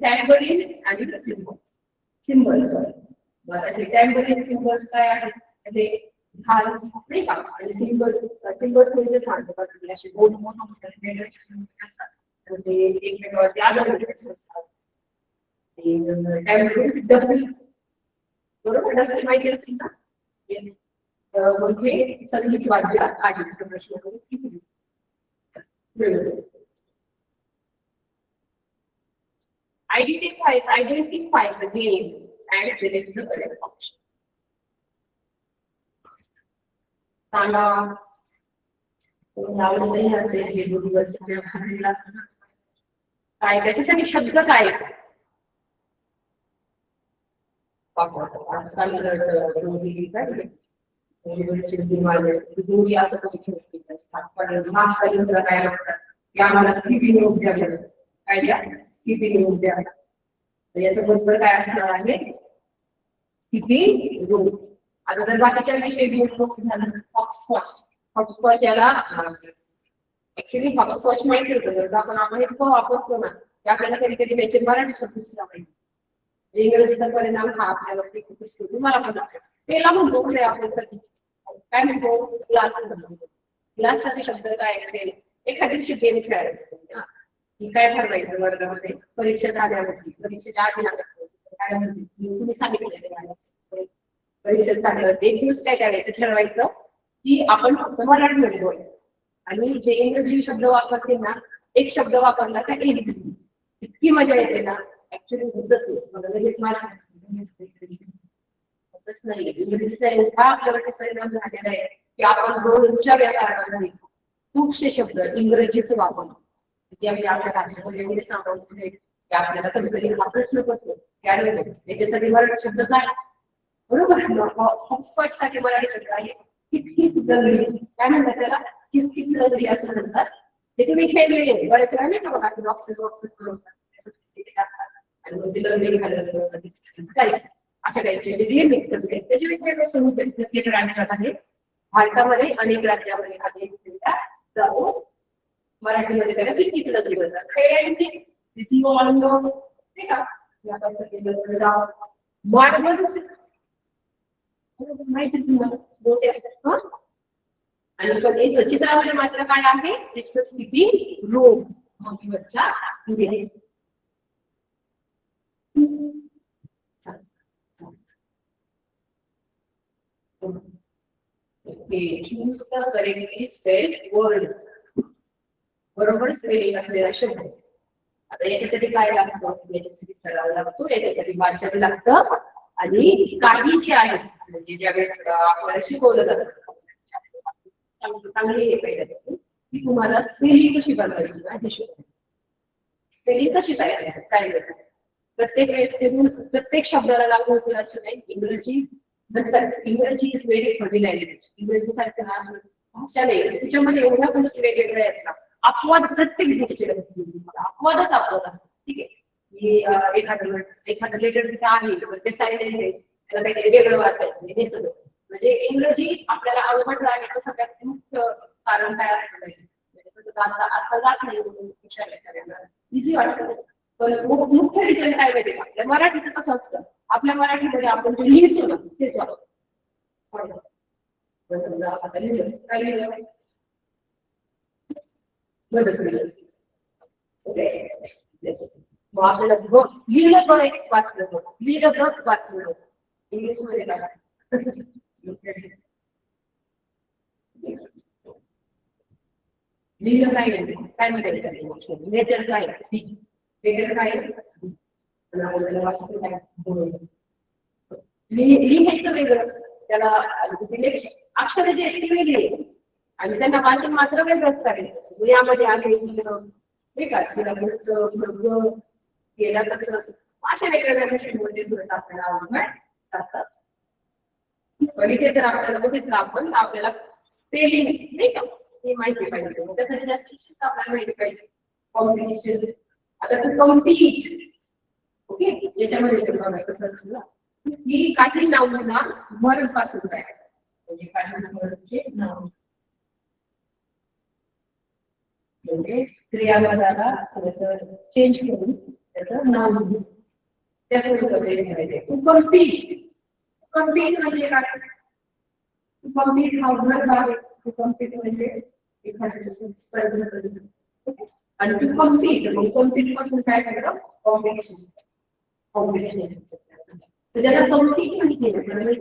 टॅम्बरिन आणि सिम्बॉल्स. सिम्बॉल्स टॅम्बरिन सिम्बॉल्स काय आहेत? ते झाड नाही का? आणि सिम्बॉल्स म्हणजे झाड असे गोल मोठे असतात. ते एकमेकांवरती आधारित असतात. डब्ल्यू बरोबर डब्ल्यू माहिती असेल ना? मग हे संगीत वाद्य आहे प्रश्न. Identify the game and select the correct option. सांगा काय त्याच्यासाठी शब्द काय? याचं बरोबर काय असणार आहे? Skipping rope. आता जर बाकीच्या विषयी झालं हॉपस्कॉच याला ऍक्च्युली हॉपस्कॉच माहिती होतं जर आपण इतकं वापरतो ना की आपल्याला कधी कधी त्याचे मराठी शब्द सुद्धा माहिती. इंग्रजीचा परिणाम हा आपल्यावरती खूप दिसतो. तुम्हाला पण असेल. त्याला म्हणतो आपण काय म्हणतो? क्लास म्हणतो. क्लाससाठी शब्द काय असेल? एखादी गेम खेळायचं की काय ठरवायचं वर्गामध्ये परीक्षेच्या आल्यावरती परीक्षेच्या आधी काय म्हणते तुम्ही सांगितलं परीक्षेच्या आल्यावरती एक दिवस काय करायचं ठरवायचं की आपण फक्त मराठीमध्ये बोलायचं आणि जे इंग्रजी शब्द वापरते ना एक शब्द वापरला का इतकी मजा येते ना. ऍक्च्युली लगेच नाही इंग्रजीचा एवढा आपल्यावरती परिणाम झालेला आहे की आपण रोजच्या व्यवहारामध्ये खूपसे शब्द इंग्रजीच वापरतो. जे आपल्या भाषेमध्ये सांगतो की आपल्याला कधी कधी हा प्रश्न पडतो त्याच्यासाठी मराठी शब्द काय? बरोबर हॉपस्कॉच साठी मराठी शब्द आहे कितकीच लंगडी. काय म्हणतात त्याला? कितकीच लंगडी असं म्हणतात. ते तुम्ही खेळलेले बरेच वेळा नाही का बघा बॉक्सेस करून काय अशा टाईपचे जे गेम आहेत त्याचे वेगवेगळे स्वरूप राज्यात आहे. भारतामध्ये अनेक राज्यामध्ये जातो. मराठीमध्ये त्याला किती लंगडी बसतात. माहिती तुम्हाला आणि चित्रामध्ये मात्र काय आहे? It's a skipping rope. मोठीवरच्या choose the correctly spelled word. बरोबर स्पेलिंग असलेला शब्द. आता याच्यासाठी काय लागतं? याच्यासाठी सराव लागतो. याच्यासाठी वाचन लागतं आणि काही जे आहे म्हणजे ज्यावेळेस आपल्याला शिकवलं जातं चांगली हे पाहिजे की तुम्हाला स्पेलिंग कशी बनवायची हे शिकवलं. स्पेलिंग कशी तयार काय प्रत्येक वेळेस प्रत्येक शब्दाला लागू होतील असं नाही. इंग्रजी इज व्हेरी फनी लँग्वेज. इंग्रजी सारखं भाषा नाही त्याच्यामध्ये एवढ्या गोष्टी वेगवेगळ्या आहेत ना. अपवाद प्रत्येक गोष्टीला अपवादच अपवाद असतो. ठीक आहे एखादं लेटर तिथे आहे ते सायलेंट आहे त्याला काहीतरी वेगळं वाचायचं हे सगळं म्हणजे इंग्रजी आपल्याला अवघड राहण्याचं सगळ्यात मुख्य कारण काय असतं पाहिजे. आता जात नाही इझी वाटतं पण मुख्य रिझन काय माहिती का? आपल्या मराठीचं कसं असतं आपल्या मराठीमध्ये आपण जे लिहितो ना तेच वाटतं. आता लिहिलं काय लिहिलं मदत मिळेल. मग आपल्याला लिहिलं बरं एक वाचलं लिहिलं बरं वाचलं इंग्लिश मध्ये काय लिहिलं काय म्हणतात नेचर काय वेगळं काय लिहायचं वेगळं त्याला अक्षर जे आहेत ती वेगळी आणि त्यांना वाचन मात्र वेगळंच करायचं. यामध्ये आहे ठीक आहे केला तसं अशा वेगवेगळ्या गोष्टींमध्ये थोडंसं आपल्याला अवघड पण इथे जर आपल्याला बघितलं आपण आपल्याला स्पेलिंग नाही का हे माहिती पाहिजे. त्यासाठी जास्तीत जास्त आपल्याला माहिती पाहिजे कॉम्पिटिशन. आता तू कम्पीट ओके, याच्यामध्ये ते बघा कसं असलं ही काही नाऊनला वर्ब पासून काय म्हणजे काही वर्बचे नाऊन म्हणजे क्रियापदाला थोडंसं चेंज करून त्याचं नाव घेऊ त्यासाठी टू कम्पीट म्हणजे काय टू कम्पीट हा वर्ब आहे टू कम्पीट म्हणजे एखाद्या स्पर्धा करणं आणि टू कम्पीट पासून काय झालं कॉम्पिटिशन तर ज्याला कम्पीट म्हणजे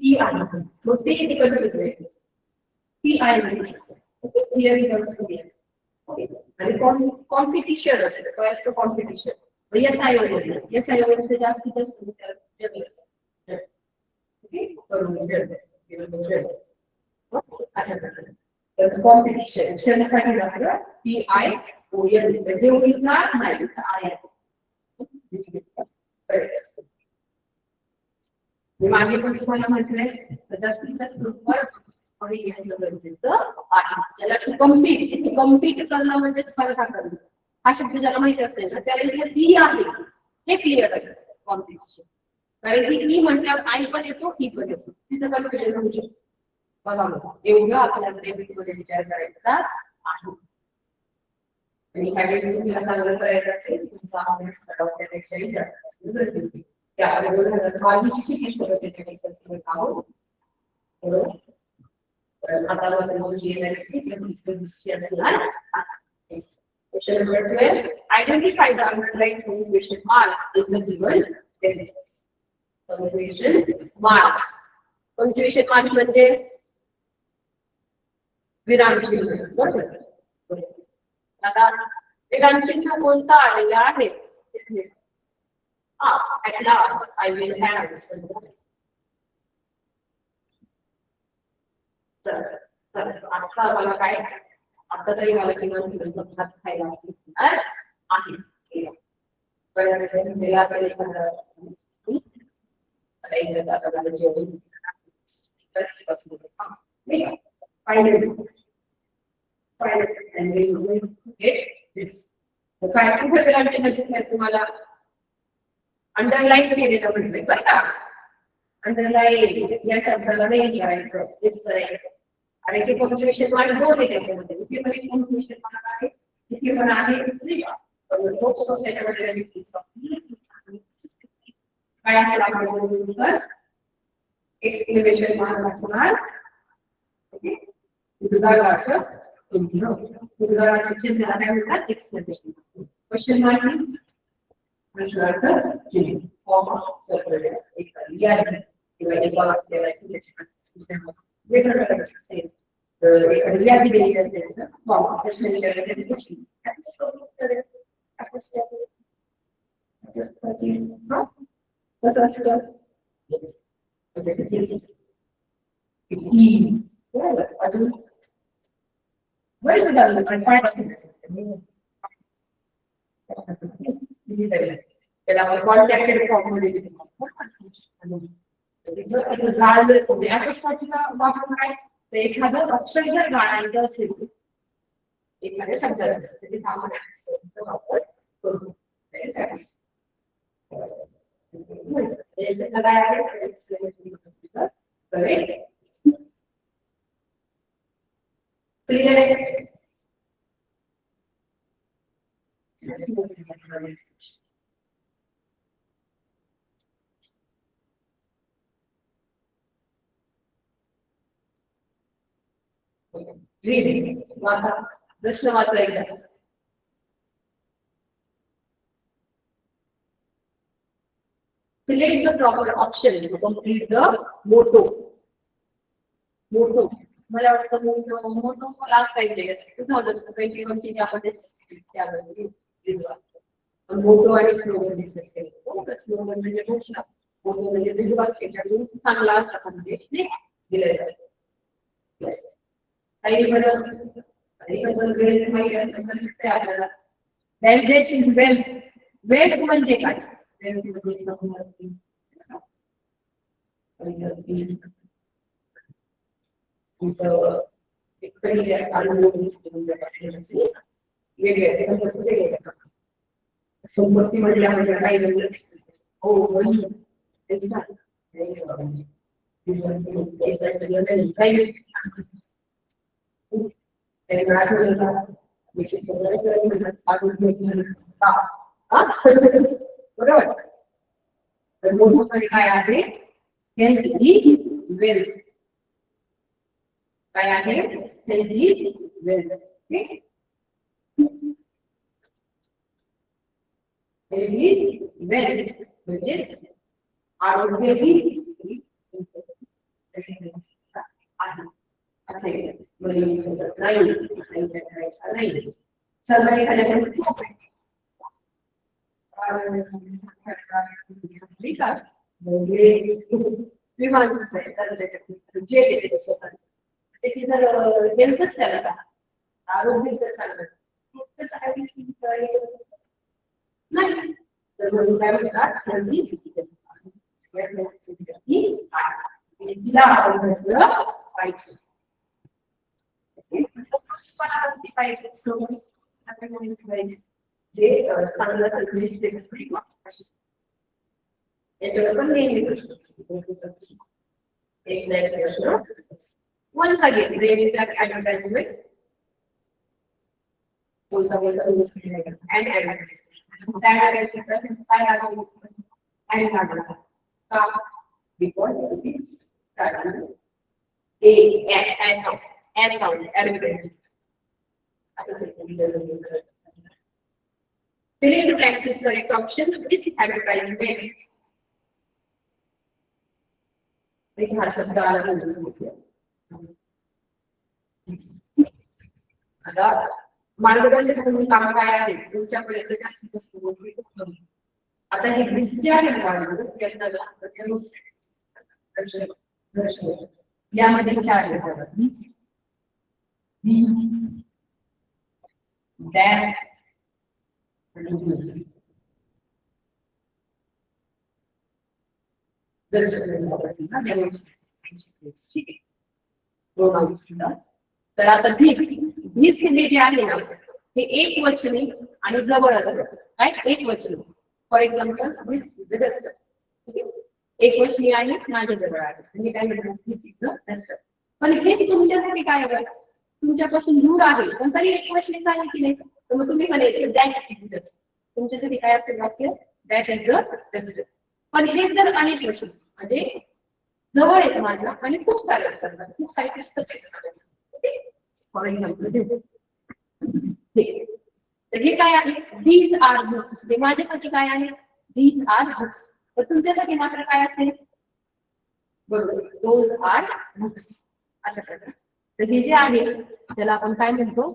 ती आहे मग ते तिकडच ती आहे आणि कॉम्पिटिशन असतं काय असतं कॉम्पिटिशन एस आय वगैरे जास्तीत जास्त अशा प्रकारे कॉम्पिटिशन क्षणासाठी लागलं पी आय ओ एल म्हणजे उलणार नाही आय मागे पण तुम्हाला म्हटलंय जास्तीत जास्त आणि याचं गरजेचं आहे ज्याला कम्पीट करणं म्हणजे स्पर्धा करणं हा शब्द ज्याला माहिती असेल तर त्याला इथे ती आहे हे क्लिअर असतं कॉम्पिटिशन कारण की ती म्हटल्यावर आई पण येतो ही पण येतो तिथं कन्फ्युजन होऊ शकतो बघा एवढं आपल्याला डेबिटमध्ये विचार करायचा आहे आणि ह्यावेळेस तुम्हाला चांगलं करायचं असेल तुमचा अभ्यास त्यापेक्षाही जास्त असणं गरजेचं त्या 2022ची किशोरवृत्ती डिस्कस करत आहोत आता Question number 12. Identify the underlying punctuation mark in the given sentence. Punctuation mark. Punctuation mark म्हणजे विरामचिन्ह बरोबर आता विरामचिन्ह कोणता आलेला आहे at last I will have चल आता मला काय आता तरी मला किंवा भात खायला आहे तुम्हाला अंडरलाईन केलेलं म्हटलंय बरं का अंडरलाईन या शब्दाला नाही करायचं हेच करायचं आणि ते पंक्च्युएशन मार्क दोन आहे त्याच्यामध्ये इथे पण एक पंक्च्युएशन मार्क आहे इथे पण आहे नाही का त्याच्यामध्ये काय आहे लागणार एक्सक्लेमेशन मार्क असणार ओके उद्गाराचं उद्गाराच्या चिन्हाला काय म्हणतात एक्सक्लेमेशन क्वेश्चन मार्क इज प्रश्नार्थ चिन्ह कॉमा सेपरेट एक या किंवा एका वाक्याला वेगवेगळ्या असेल तर एखादी यादी दिलेली असेल तर कॉमा प्रश्न विचारण्यासाठी क्वेश्चन कसं असतं अजून बरेच त्याला आपण कॉन्टॅक्टेड फॉर्म मध्ये वापर काय तर एखादं अक्षर जर गाळायचं असेल एखाद्या शब्दाचा वापर करू क्लिअर आहे वाचा प्रश्न वाचा एकदा select the proper option to complete the motto मला वाटतं मोठो लास्ट टाइम डे 2021 ची आपण डिस्कस केली त्याबद्दल मोठो आणि स्लोगन डिस्कस केलं स्लोगन म्हणजे घोषणा मोठो म्हणजे विधवाक्य ज्यातून चांगला असा संदेश दिला जातो यस काही बदल वेळ माहिती असेल तर आपल्याला वेल्थ इज वेल्थ म्हणजे काय वेगवेगळ्या 6 संपत्ती म्हटल्यामध्ये काही वेगळं हो बरोबर. तर मोठं काय आहे हेल्थ इज वेल्थ. काय आहे health is wealth. Health is wealth म्हणजेच आरोग्य ही असे नाही सर्व एखाद्याकडे विमान जे त्याची जर हेल्थच त्याला आरोग्य जर नाही तर म्हणून काय म्हणतात जे चांगलं याच्यावर पण once again there is that advertisement बोलता and advertisement that advertisement काय आहे का because it is as advertisement filling the blanks with correct option is advertisement. हा शब्द आला आता मार्गदर्शक म्हणून काम काय आहे तुमच्यापर्यंत जास्तीत जास्त आता हे दिसते आहे यामध्ये चार येतात तर आता धिस हे जे आहे ना हे एक वचनी आणि जवळ असतं काय एक वचनी. For example this is the duster. एक वचनी आहे माझ्या जवळ आहे मी काय म्हणतो धिस इज द डस्टर. पण हेच तुमच्यासाठी काय आहे तुमच्यापासून दूर आहे पण तरी एक वचनी आहे की नाही तर मग तुम्ही म्हणायचं दॅट इज द डस्टर. तुमच्यासाठी काय असेल वाक्य दॅट इज द डस्टर. पण हे जर अनेक वचनी म्हणजे जवळ येत माझ्या आणि खूप सारे असतात खूप सारे पुस्तक आहेत फॉर एक्झाम्पल तर हे काय आहे दीज आर बुक्स. हे माझ्यासाठी काय आहे दीज आर बुक्स. तर तुमच्यासाठी मात्र काय असेल बरोबर दोज आर बुक्स अशा प्रकारे. तर हे जे आहे त्याला आपण काय म्हणतो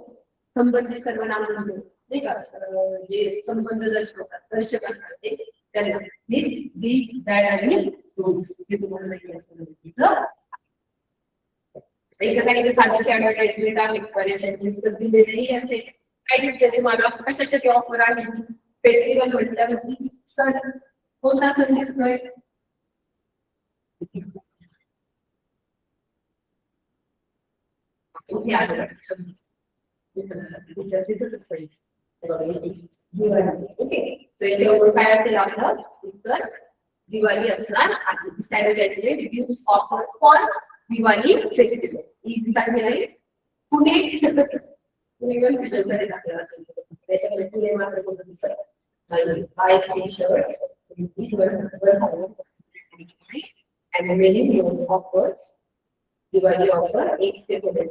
संबंधित सर्वनाम म्हणतो नाही का जे संबंध दर्शक असतात ते त्याला दिस दीज दॅट आणि दोज हे तुम्हाला माहिती असतं. एखाद्याने साधाची ऍडव्हर्टाइजमेंट आहे पर्याय दिलेली असेल काय दिसते ते मला कशासाठी ऑफर आहे फेस्टिवल म्हटल्यावर सण कोणता सण दिसतोय याच्यावर काय असेल आपलं उत्तर दिवाळी असणार आहे. सॅटर्डेचे reviews offers for Diwali festival ही दिसायला आहे पुणे त्याच्यामध्ये पुणे मात्र कोणतं दिसतं आय shirts and many new offers Diwali offer एक से तीन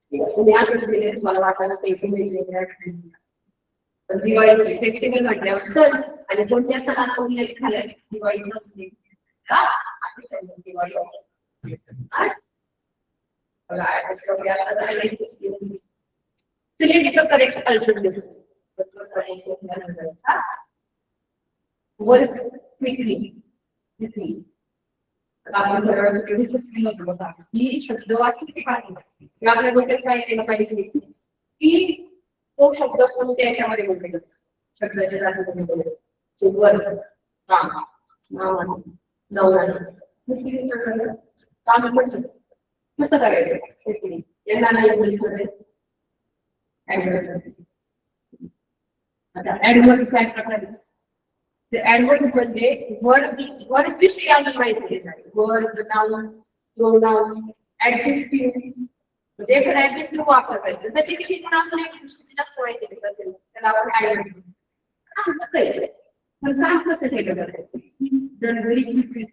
तुम्ही असंच दिले तुम्हाला वाटायला त्याचे वेगवेगळ्या दिवाळीचे फेस्टिवल म्हटल्यावर सण आणि कोणत्या सणाचा उल्लेख झालाय दिवाळीचा उल्लेख Diwali select the correct alternative work quickly आपण बघा ही शब्द वाक्य आपल्या डोक्यात काय केलं पाहिजे की तो शब्द असतो त्याच्यामध्ये बोलले शब्दाच्या जाती वर्क काम काम कसं करायचं यांना नाही आता ऍडवर्ब काय प्रकार ऍडवर्ब म्हणजे वर्ड विषयाला माहिती देतात. वर्ड, नाउन, प्रोनाउन, ऍडजेक्टिव्ह म्हणजे एखादा ऍडजेक्टिव्ह वापरायचं त्याची कशी पण आपण एक गोष्ट जास्त माहिती देत असेल त्याला आपण ऍडवर्ब म्हणतो. पण काम कसं केलं जातं? व्हेरी क्विकली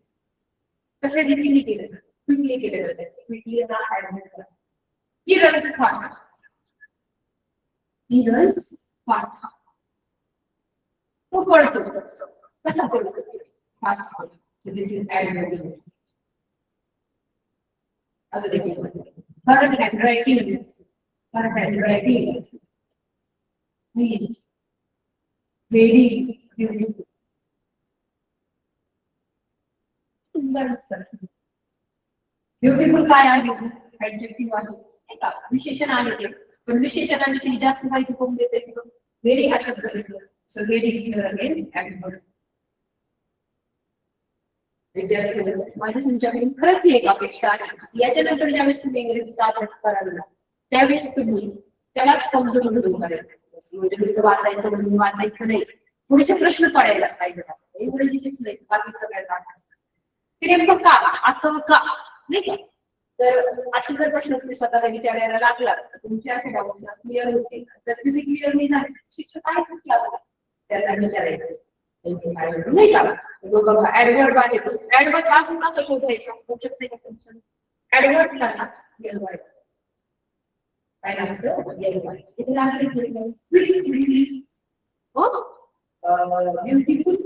कशा रीतीने केलं जातं? क्विकली केलं जातं. क्विकली हा adverb. He runs fast. He runs fast. तो पळतो. कसा पळतो? फास्ट पळतो. So this is adverb. आता देखील current handwriting. Current handwriting means very beautiful. सुंदर असतं. ब्युटिफुल काय आहे? ऍडजेक्टिव्ह आहे. नाही का? विशेषण आहे ते. पण विशेषणाविषयी जास्त माहिती कोण देते? व्हेरी हा शब्द घेतला. So very is here again adverb. माझी तुमच्याकडे खरंच एक अपेक्षा आहे याच्यानंतर ज्यावेळेस तुम्ही इंग्रजीचा अभ्यास कराल त्यावेळेस तुम्ही त्यालाच समजून घेऊन करायचं. म्हणजे वाचायचं म्हणून वाचायचं नाही. थोडेसे प्रश्न पडायलाच पाहिजे. इंग्रजीचीच नाही बाकी सगळ्याचा अभ्यास. नेमकं का असं का नाही का? तर असे जर प्रश्न तुम्ही स्वतःला विचारायला लागला तर तुमच्या अशा डाऊट्स क्लिअर होतील. जर तुम्ही क्लिअर नाही झाले शिक्षक काय लागला त्याला विचारायचं नाही का? ऍडवर्ब आहे. ऍडवर्ब अजून कसं शोधायचं? ऍडवर्ब काय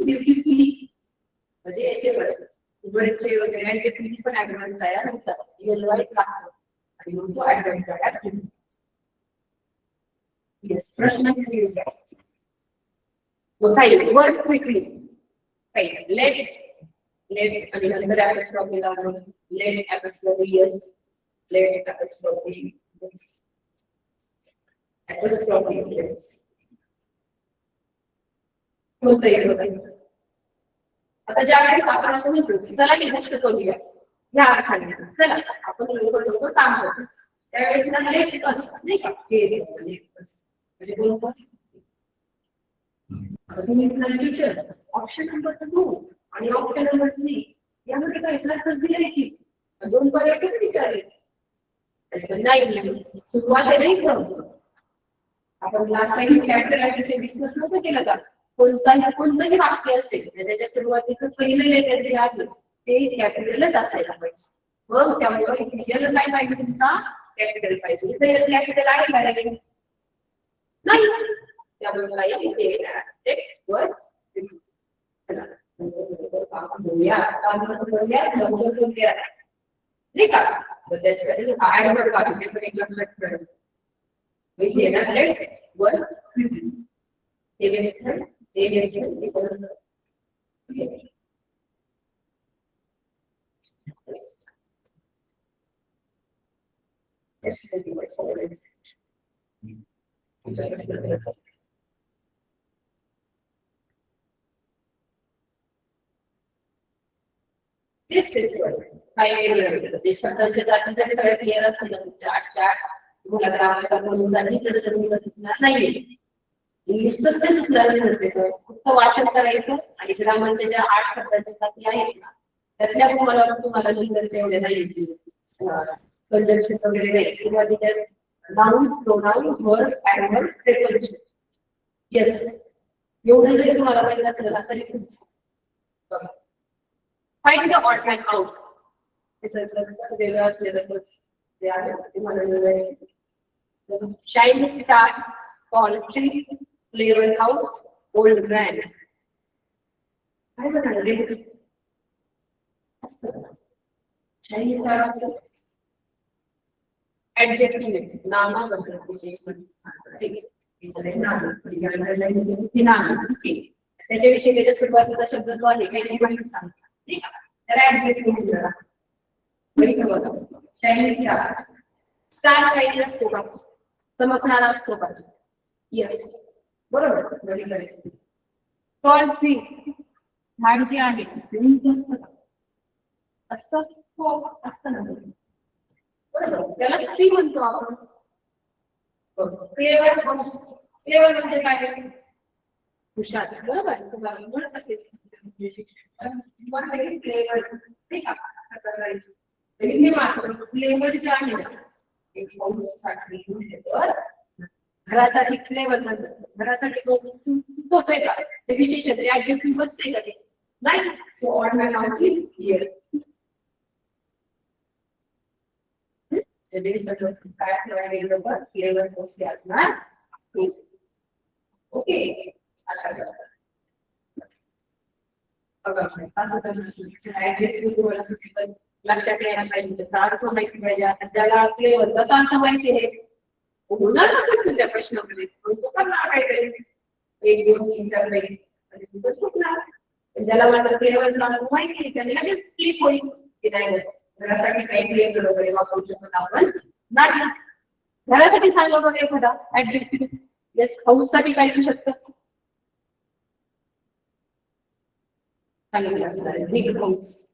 ब्युटिफुली म्हणजे याच्यावर बरेचसे वगैरे ऍडजेक्टिव्ह पण ऍडवर्ब तयार होतात. येल्वाईट लागतो आणि मग तो ऍडवर्ब तयार होतो. येस प्रश्न okay, work quickly. Right, let's and another apostrophe down. Let apostrophe yes. Let apostrophe yes. Apostrophe yes. होतंय. आता ज्यावेळेस आपण असं म्हणतो चला ही गोष्ट करूया या अर्थाने चला आपण लोक काम करतो त्यावेळेस ना लेट अस नाही का? लेट अस म्हणजे बोलतो टीचर ऑप्शन नंबर 2 आणि ऑप्शन नंबर 3 यामध्ये काही सारखंच दिलंय की 2 पर्याय विचारले नाही. सुरुवात नाही करतो आपण लास्ट टाइम कॅरेक्टरायझेशन डिस्कस नव्हतं केलं का? कोणतंही वाक्य असेल त्याच्या सुरुवातीचं पहिलं लेटर जे आहे ते कॅपिटलच असायला पाहिजे. मग त्यामुळे क्लिअर काय पाहिजे तुमचा कॅपिटल पाहिजे. कॅपिटल आहे पाहिजे नाही त्यामुळे टेक्स्ट वर नाही का? त्याच्यासाठी ऍडवर्ब आहे पण एक लक्षात ठेवायचं. लेट्स वर काही शब्दांच्या जाती जरी सगळ्या क्लिअर असतील आठच्या नाहीये इंग्लिशच ते चुकलं फक्त वाचन करायचं आणि ग्रामरच्या ज्या 8 शब्दांच्या जाती आहेत ना त्यातल्या तुम्हाला लिहिता एवढ्या नाही कंजंक्शन वगैरे नाही. सुरुवातीच्या noun pronoun verb adverb preposition yes एवढं जरी तुम्हाला माहिती असेल ना तरी बघा find the odd man out हे वेगळं असलेलं ते आहे ते मला shiny star पॉलिट्री प्लेवर house old man काय म्हणाले असतं शाईनी स्टार असतं ऍडजेक्टिव्ह नामाबद्दल विशेषण त्याच्याविषयी त्याच्या सुरुवातीचा शब्द जो आहे काही माहिती सांगतात ठीक आहे. तर ऍडजेक्टिव्ह जरा बघा शाईनी स्टार स्टार शाईनी असतो का? चमकणारा असतो का? येस बरोबर व्हेरी करेक्ट. टॉल ट्री झाड जे आहे ते असतं हो असतं ना बरोबर त्याला ट्री म्हणतो आपण. फ्लेवर हाऊस फ्लेवर म्हणजे काय? हुशार बरोबर तुम्हाला म्हणत असेल फ्लेवर जे आहे ना एक साठी घरासाठी फ्लेवर म्हणतात घरासाठी होतोय का ते विशेष ऍडजेक्टिव्ह बसते का ते नाही so all my noun is here सगळं काय ठेवायला फ्लेवर पोचले असणार ओके अशा लक्षात यायला पाहिजे त्याचा अर्थ माहिती पाहिजे त्याला फ्लेवर त्याचा अर्थ माहिती आहे होणार ना तुझ्या प्रश्नामध्ये काय एक दोन तीन चार पैकी चुकणार ज्याला माझा फ्लेवर माहिती आहे त्याने लगेच क्लिक होईल की नाही घरासाठी काही फ्लेवर वगैरे वापरू शकतो आपण नाही घरासाठी सांगलं बघा एखादा ऍडजेक्टिव्ह येस हाऊस साठी काय येऊ शकतं big house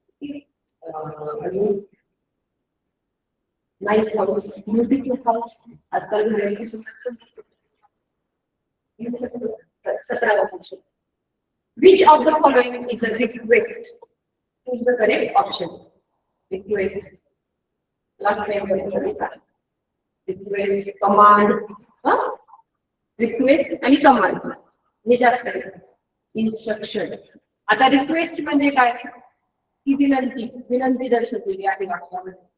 nice house beautiful house आजकाल 17 option which of the following is a request choose the correct option request last name request command request आणि command हे जास्त instruction आता रिक्वेस्ट म्हणजे काय की विनंती दर्शवलेली आहे वाक्यामध्ये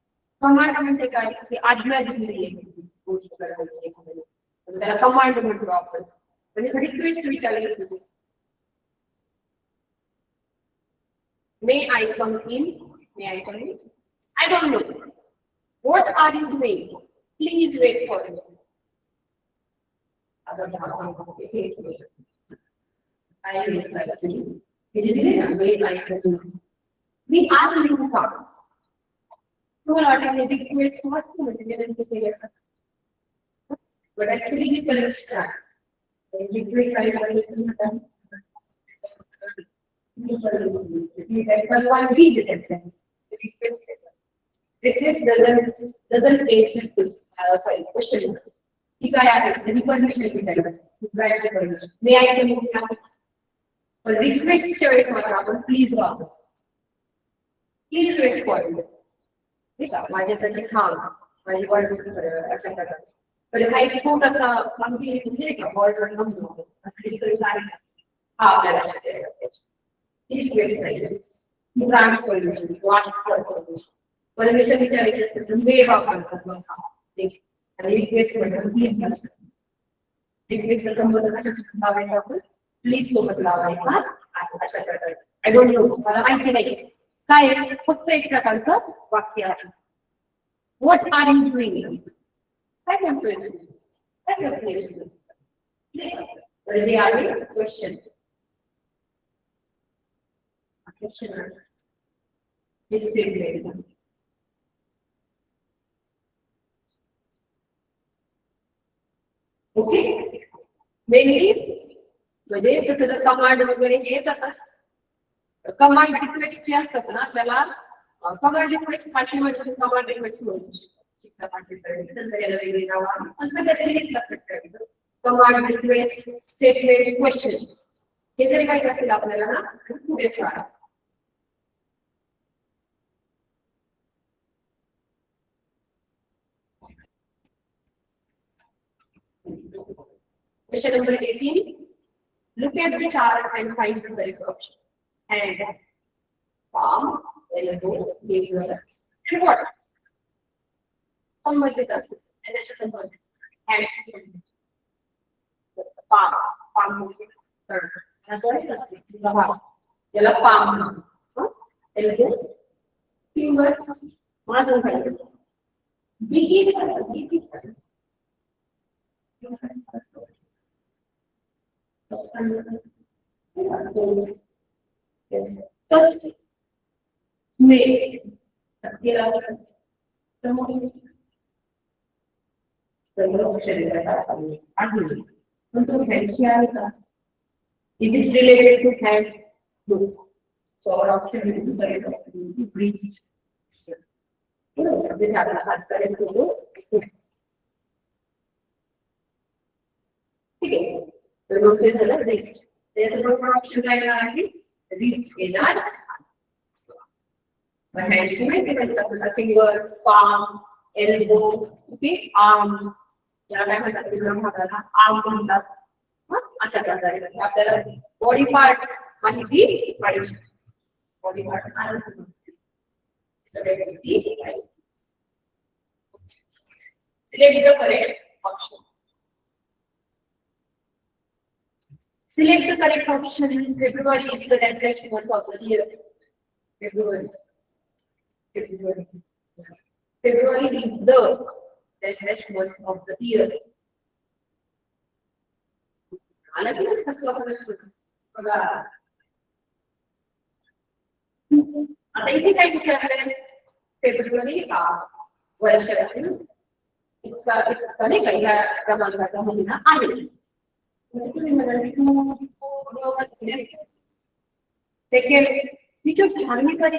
कमांड म्हणजे काय की आज्ञा दिलेली आहे गोष्ट करायची त्याला कमांड म्हणतो आपण म्हणजे रिक्वेस्ट विचारली may I come in I don't know what are you doing please wait for me We are living part. So automatic request what but actually the correct request doesn't sorry question. May I come in? But request choice please please wait for it. माझ्यासाठी थांब माझी वाट अशा प्रकारचं तर हा एक छोटासा म्हणजे का बॉर्डर नंबर असली तरी चालेल हा आपल्याला रिक्वेस्ट नाही ग्रांट परमिशन वास्ट परमिशन विचारायची असेल तर वे वापरतात मग आणि रिक्वेस्ट म्हणतात प्लीज रिक्वेस्टचा संबंध कशासाठी लावायचा आपण प्लीज सोबत लावायचा अशा प्रकारे आय डोंट नो मला माहिती नाही काय फक्त एक प्रकारचं वाक्य आहे व्हॉट आर यू डुइंग काय करतोय काय करतोय तर हे आहे क्वेश्चन ओके मेनली म्हणजे तसं जर कमांड वगैरे येतातच कमांड रिक्वेस्ट जे असतात ना त्याला कमांड रिक्वेस्ट भाषेमध्ये कमांड रिक्वेस्ट म्हणू कमांड रिक्वेस्ट स्टेटमेंट क्वेश्चन हे जरी काही असेल आपल्याला ना पुढे सांगा Question number 18. Look at the chart and find the correct option. And palm, elbow, finger, and what? संबंधित असते आणि त्याच्या संबंधित hands palm याला palm elbow fingers माझं काय begin yes first may is it related to hand no so our option is to breathe this हात correct ठीक आहे तर मग ते झालं रेस्ट त्याच्याबरोबर ऑप्शन राहिला आहे रिस्ट येणार. हँडशी माहिती म्हणतात fingers, palm, elbow, okay, arm, याला काय म्हणतात भागाला आर्म म्हणतात. अशा प्रकारे आपल्याला बॉडी पार्ट माहिती पाहिजे. बॉडी पार्ट सगळे माहिती पाहिजे. Select the correct option. Select the correct option. February is the deadliest month of the year. February. February is the deadliest month of the year. आता इथे काय विचारलंय फेब्रुवारी हा वर्षातील इतका नाही का या क्रमांकाचा महिना आहे. Second, which of धार्मिक कार्य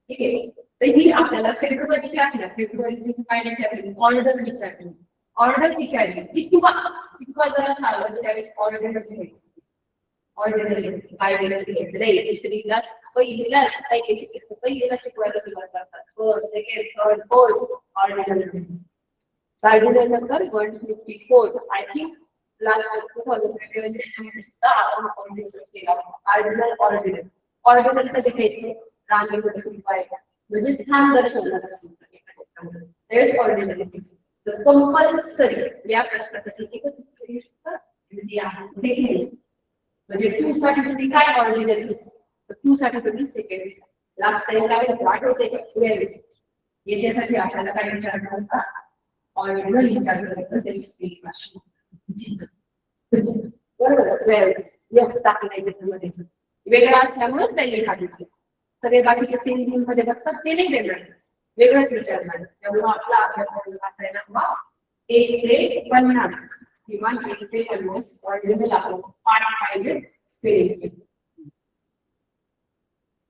ठीक आहे. तर ही आपल्याला फेब्रुवारीची आहे. फेब्रुवारीची काय विचारली ऑर्डर विचारली. ऑर्डर विचारली की किंवा जरा सांगलं त्यावेळेस ऑर्डर घ्यायची. ऑर्डर घ्यायचं नाही. तिसरीलाच पहिलीलाच पहिलीला शिकवायला सुरुवात करतात. First, second, third, fourth ordinal. Cardinal number 154. I think last 2021 आपण डिस्कस केला. Cardinal ordinal. ऑर्डिनल कसे घ्यायचे रांगेमध्ये पाहिजे म्हणजे स्थान दर्शवणार असेल तर ऑर्डिनल. तर कंपल्सरी या प्रश्नासाठी एकच उत्तर येऊ शकतं म्हणजे टू साठी तुम्ही काय ऑर्डिनल तर टू साठी तुम्ही सेकंड. लास्ट टाइम काय आठवते याच्यासाठी आपल्याला काय विचारणार होता ऑर्डिनल विचारलं त्याची स्पीड भाषा बरोबर टाकण्यामध्ये वेगळा असल्यामुळेच त्याची खालीचे सगळे बाकीचे सिंगिंग मध्ये बसतात ते नाही देणार वेगळंच विचारणार. त्यामुळे आपला अभ्यास असायला हवा 1 ते 50 किंवा 1 ते 50 ऑर्डिनल आपण पाठ पाहिजे स्पेलिंग.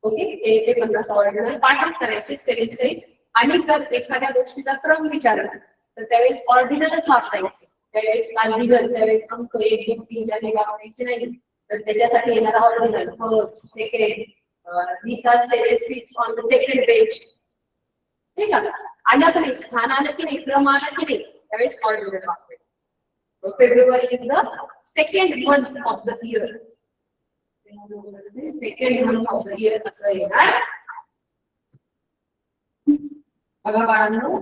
ओके 1 ते 50 ऑर्डिनल पाठच करायचे स्पेलिंगचे. आणि जर एखाद्या गोष्टीचा क्रम विचारला तर त्यावेळेस ऑर्डिनलच वापरायचे. त्यावेळेस काल्डिगल त्यावेळेस अंक 1 2 3 च्या वापरायचे नाही. तर त्याच्यासाठी येणारा ordinal first, second, sits on the second page. ठीक आहे. आला की नाही स्थान आलं की नाही क्रम आला की नाही त्यावेळेस ऑर्डिनल वापरायचे. February is the second month of the year. Second month of the year असं येणार. बघा बाळांनो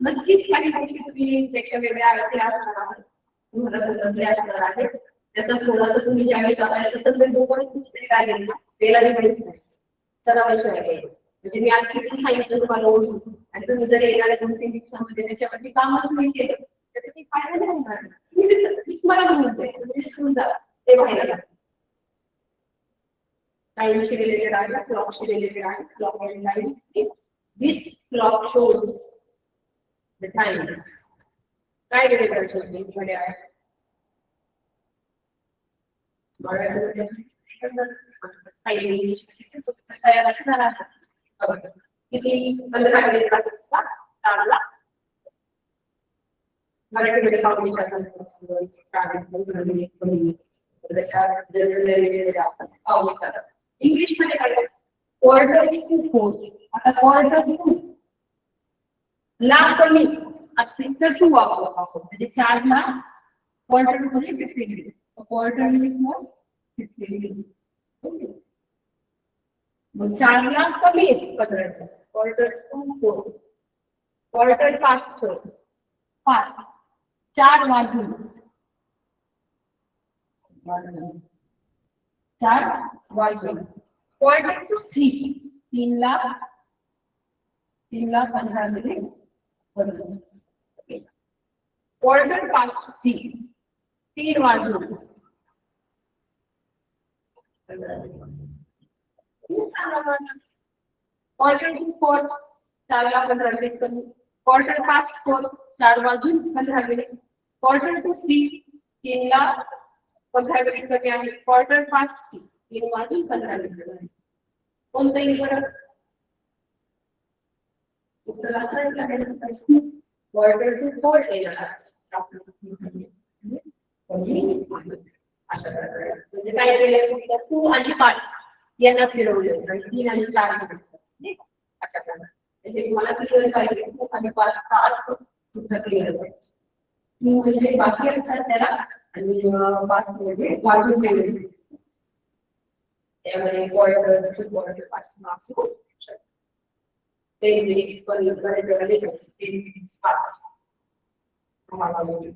नक्कीच काही गोष्टी तुम्ही पेक्षा वेगळ्या असणार आहेत. तुम्हाला समजले असणार आहे. त्याचा थोडासा तुम्ही ज्यावेळेस आपल्याला संदर्भ काय केलं त्याला रिवाइज नाही. सरावाशिवाय म्हणजे मी आज किती सांगितलं तुम्हाला ओळखून आणि तुम्ही जर येणाऱ्या 2-3 दिवसामध्ये त्याच्यावरती कामच नाही केलं त्याचा काही फायदा नाही होणार. विस्मरण होते विसरून जा ते व्हायला टाइमशी रिलेटेड आहे क्लॉकशी रिलेटेड आहे. Clock and time. This clock shows the time. काय रिलेटेड शोधले मध्ये आहे तयार असणार किती 15 मिनिट लागतात. मराठीमध्ये इंग्लिश मध्ये काय क्वार्टर टू फोर. आता क्वार्टर टू ला कमी असतील तर टू वापरू म्हणजे 4 ला क्वार्टर टू मध्ये 50 minute. Quarter means not 50 minute. मग 4 ला कमी आहे 15. Quarter to 4. क्वार्टर पास्ट 5 4 वाजून 4 वाजून. क्वार्टर टू 3 3 ला 15 मिनिट. क्वार्टर पास्ट 3 3 वाजून. क्वार्टर टू 4 4 ला 15 मिनिट कमी. क्वार्टर पास्ट 4 4 वाजून 15 मिनिट. क्वार्टर टू 3 3 ला 15 मिनिट कमी आहे. क्वार्टर पास्ट 3 वाजून 15 मिनिट. कोणतंही बरं Quarter to 4 येणार. अशा प्रकारे. म्हणजे काय केलं फक्त 2 आणि 5 यांना फिरवलं आणि 3 आणि 4 नाही का? अशा प्रकारे. म्हणजे तुम्हाला क्लिअर पाहिजे 2 आणि 5 चा अर्थ तुमचा क्लिअर पाहिजे. 2 म्हणजे बाकी असतात त्याला आणि 5 म्हणजे वाजून गेले. त्यामध्ये क्वार्टर टू क्वार्टर 5 मार्क्स होऊ शकतात. 10 मिनिट्स पण बरेच वेळा देतात. 10 minutes 5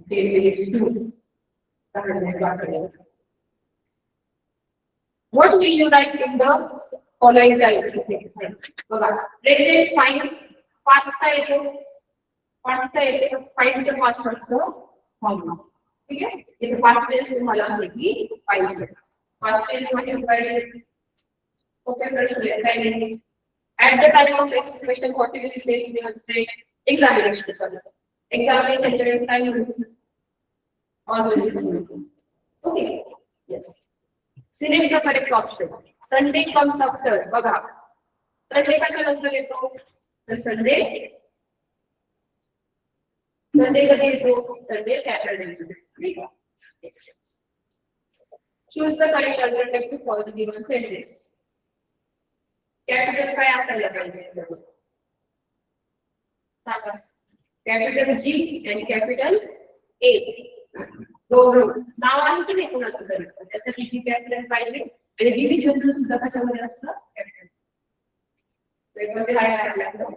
10 minutes 2 What will you write in the following time? बघा, present find पाचचा येतो, find चं पाच असतं फॉर्म. ठीक आहे, इथे पाच पेज तुम्हाला माहिती पाहिजे. पाच पेज मध्ये काय ओके प्रश्न at the time of examination what will you say in the examination sorry examination there is time all the listening. Okay, yes. Select the correct option. Sunday comes after. बघा, Sunday कशानंतर येतो? तर Sunday कधी येतो? Sunday Saturday. ठीक आहे. Yes. Choose the correct alternative for the given sentence. Capital काय असायला पाहिजे? सांगा. Capital G and capital A. गौरव नाव आहे की नाही कोणाचं तरी त्यासाठी जी कॅपिटल पाहिजे आणि डिव्हिजनचं सुद्धा कशामध्ये असतं कॅपिटल. वेगवेगळे आहे आपल्याकडं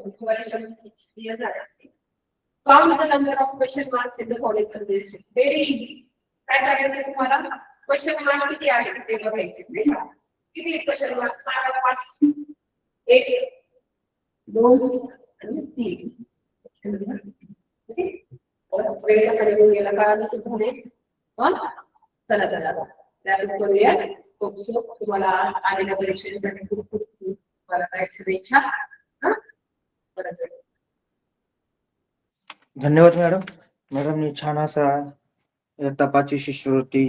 क्लिअर झालं असते. Count the number of question marks in the following conversation. Very easy. काय करायचं तुम्हाला? क्वेश्चन मार्क किती आहे ते बघायचे नाही का? किती क्वेश्चन मार्क? 5 1 2 आणि 3. वेगळा करून गेला का सुद्धा नाही पण चला त्यावेळेस करूया. खूप तुम्हाला आलेल्या परीक्षेसाठी खूप मला शुभेच्छा. धन्यवाद मॅडम. मॅडमनी छान असा इयत्ता 5वी शिष्यवृत्ती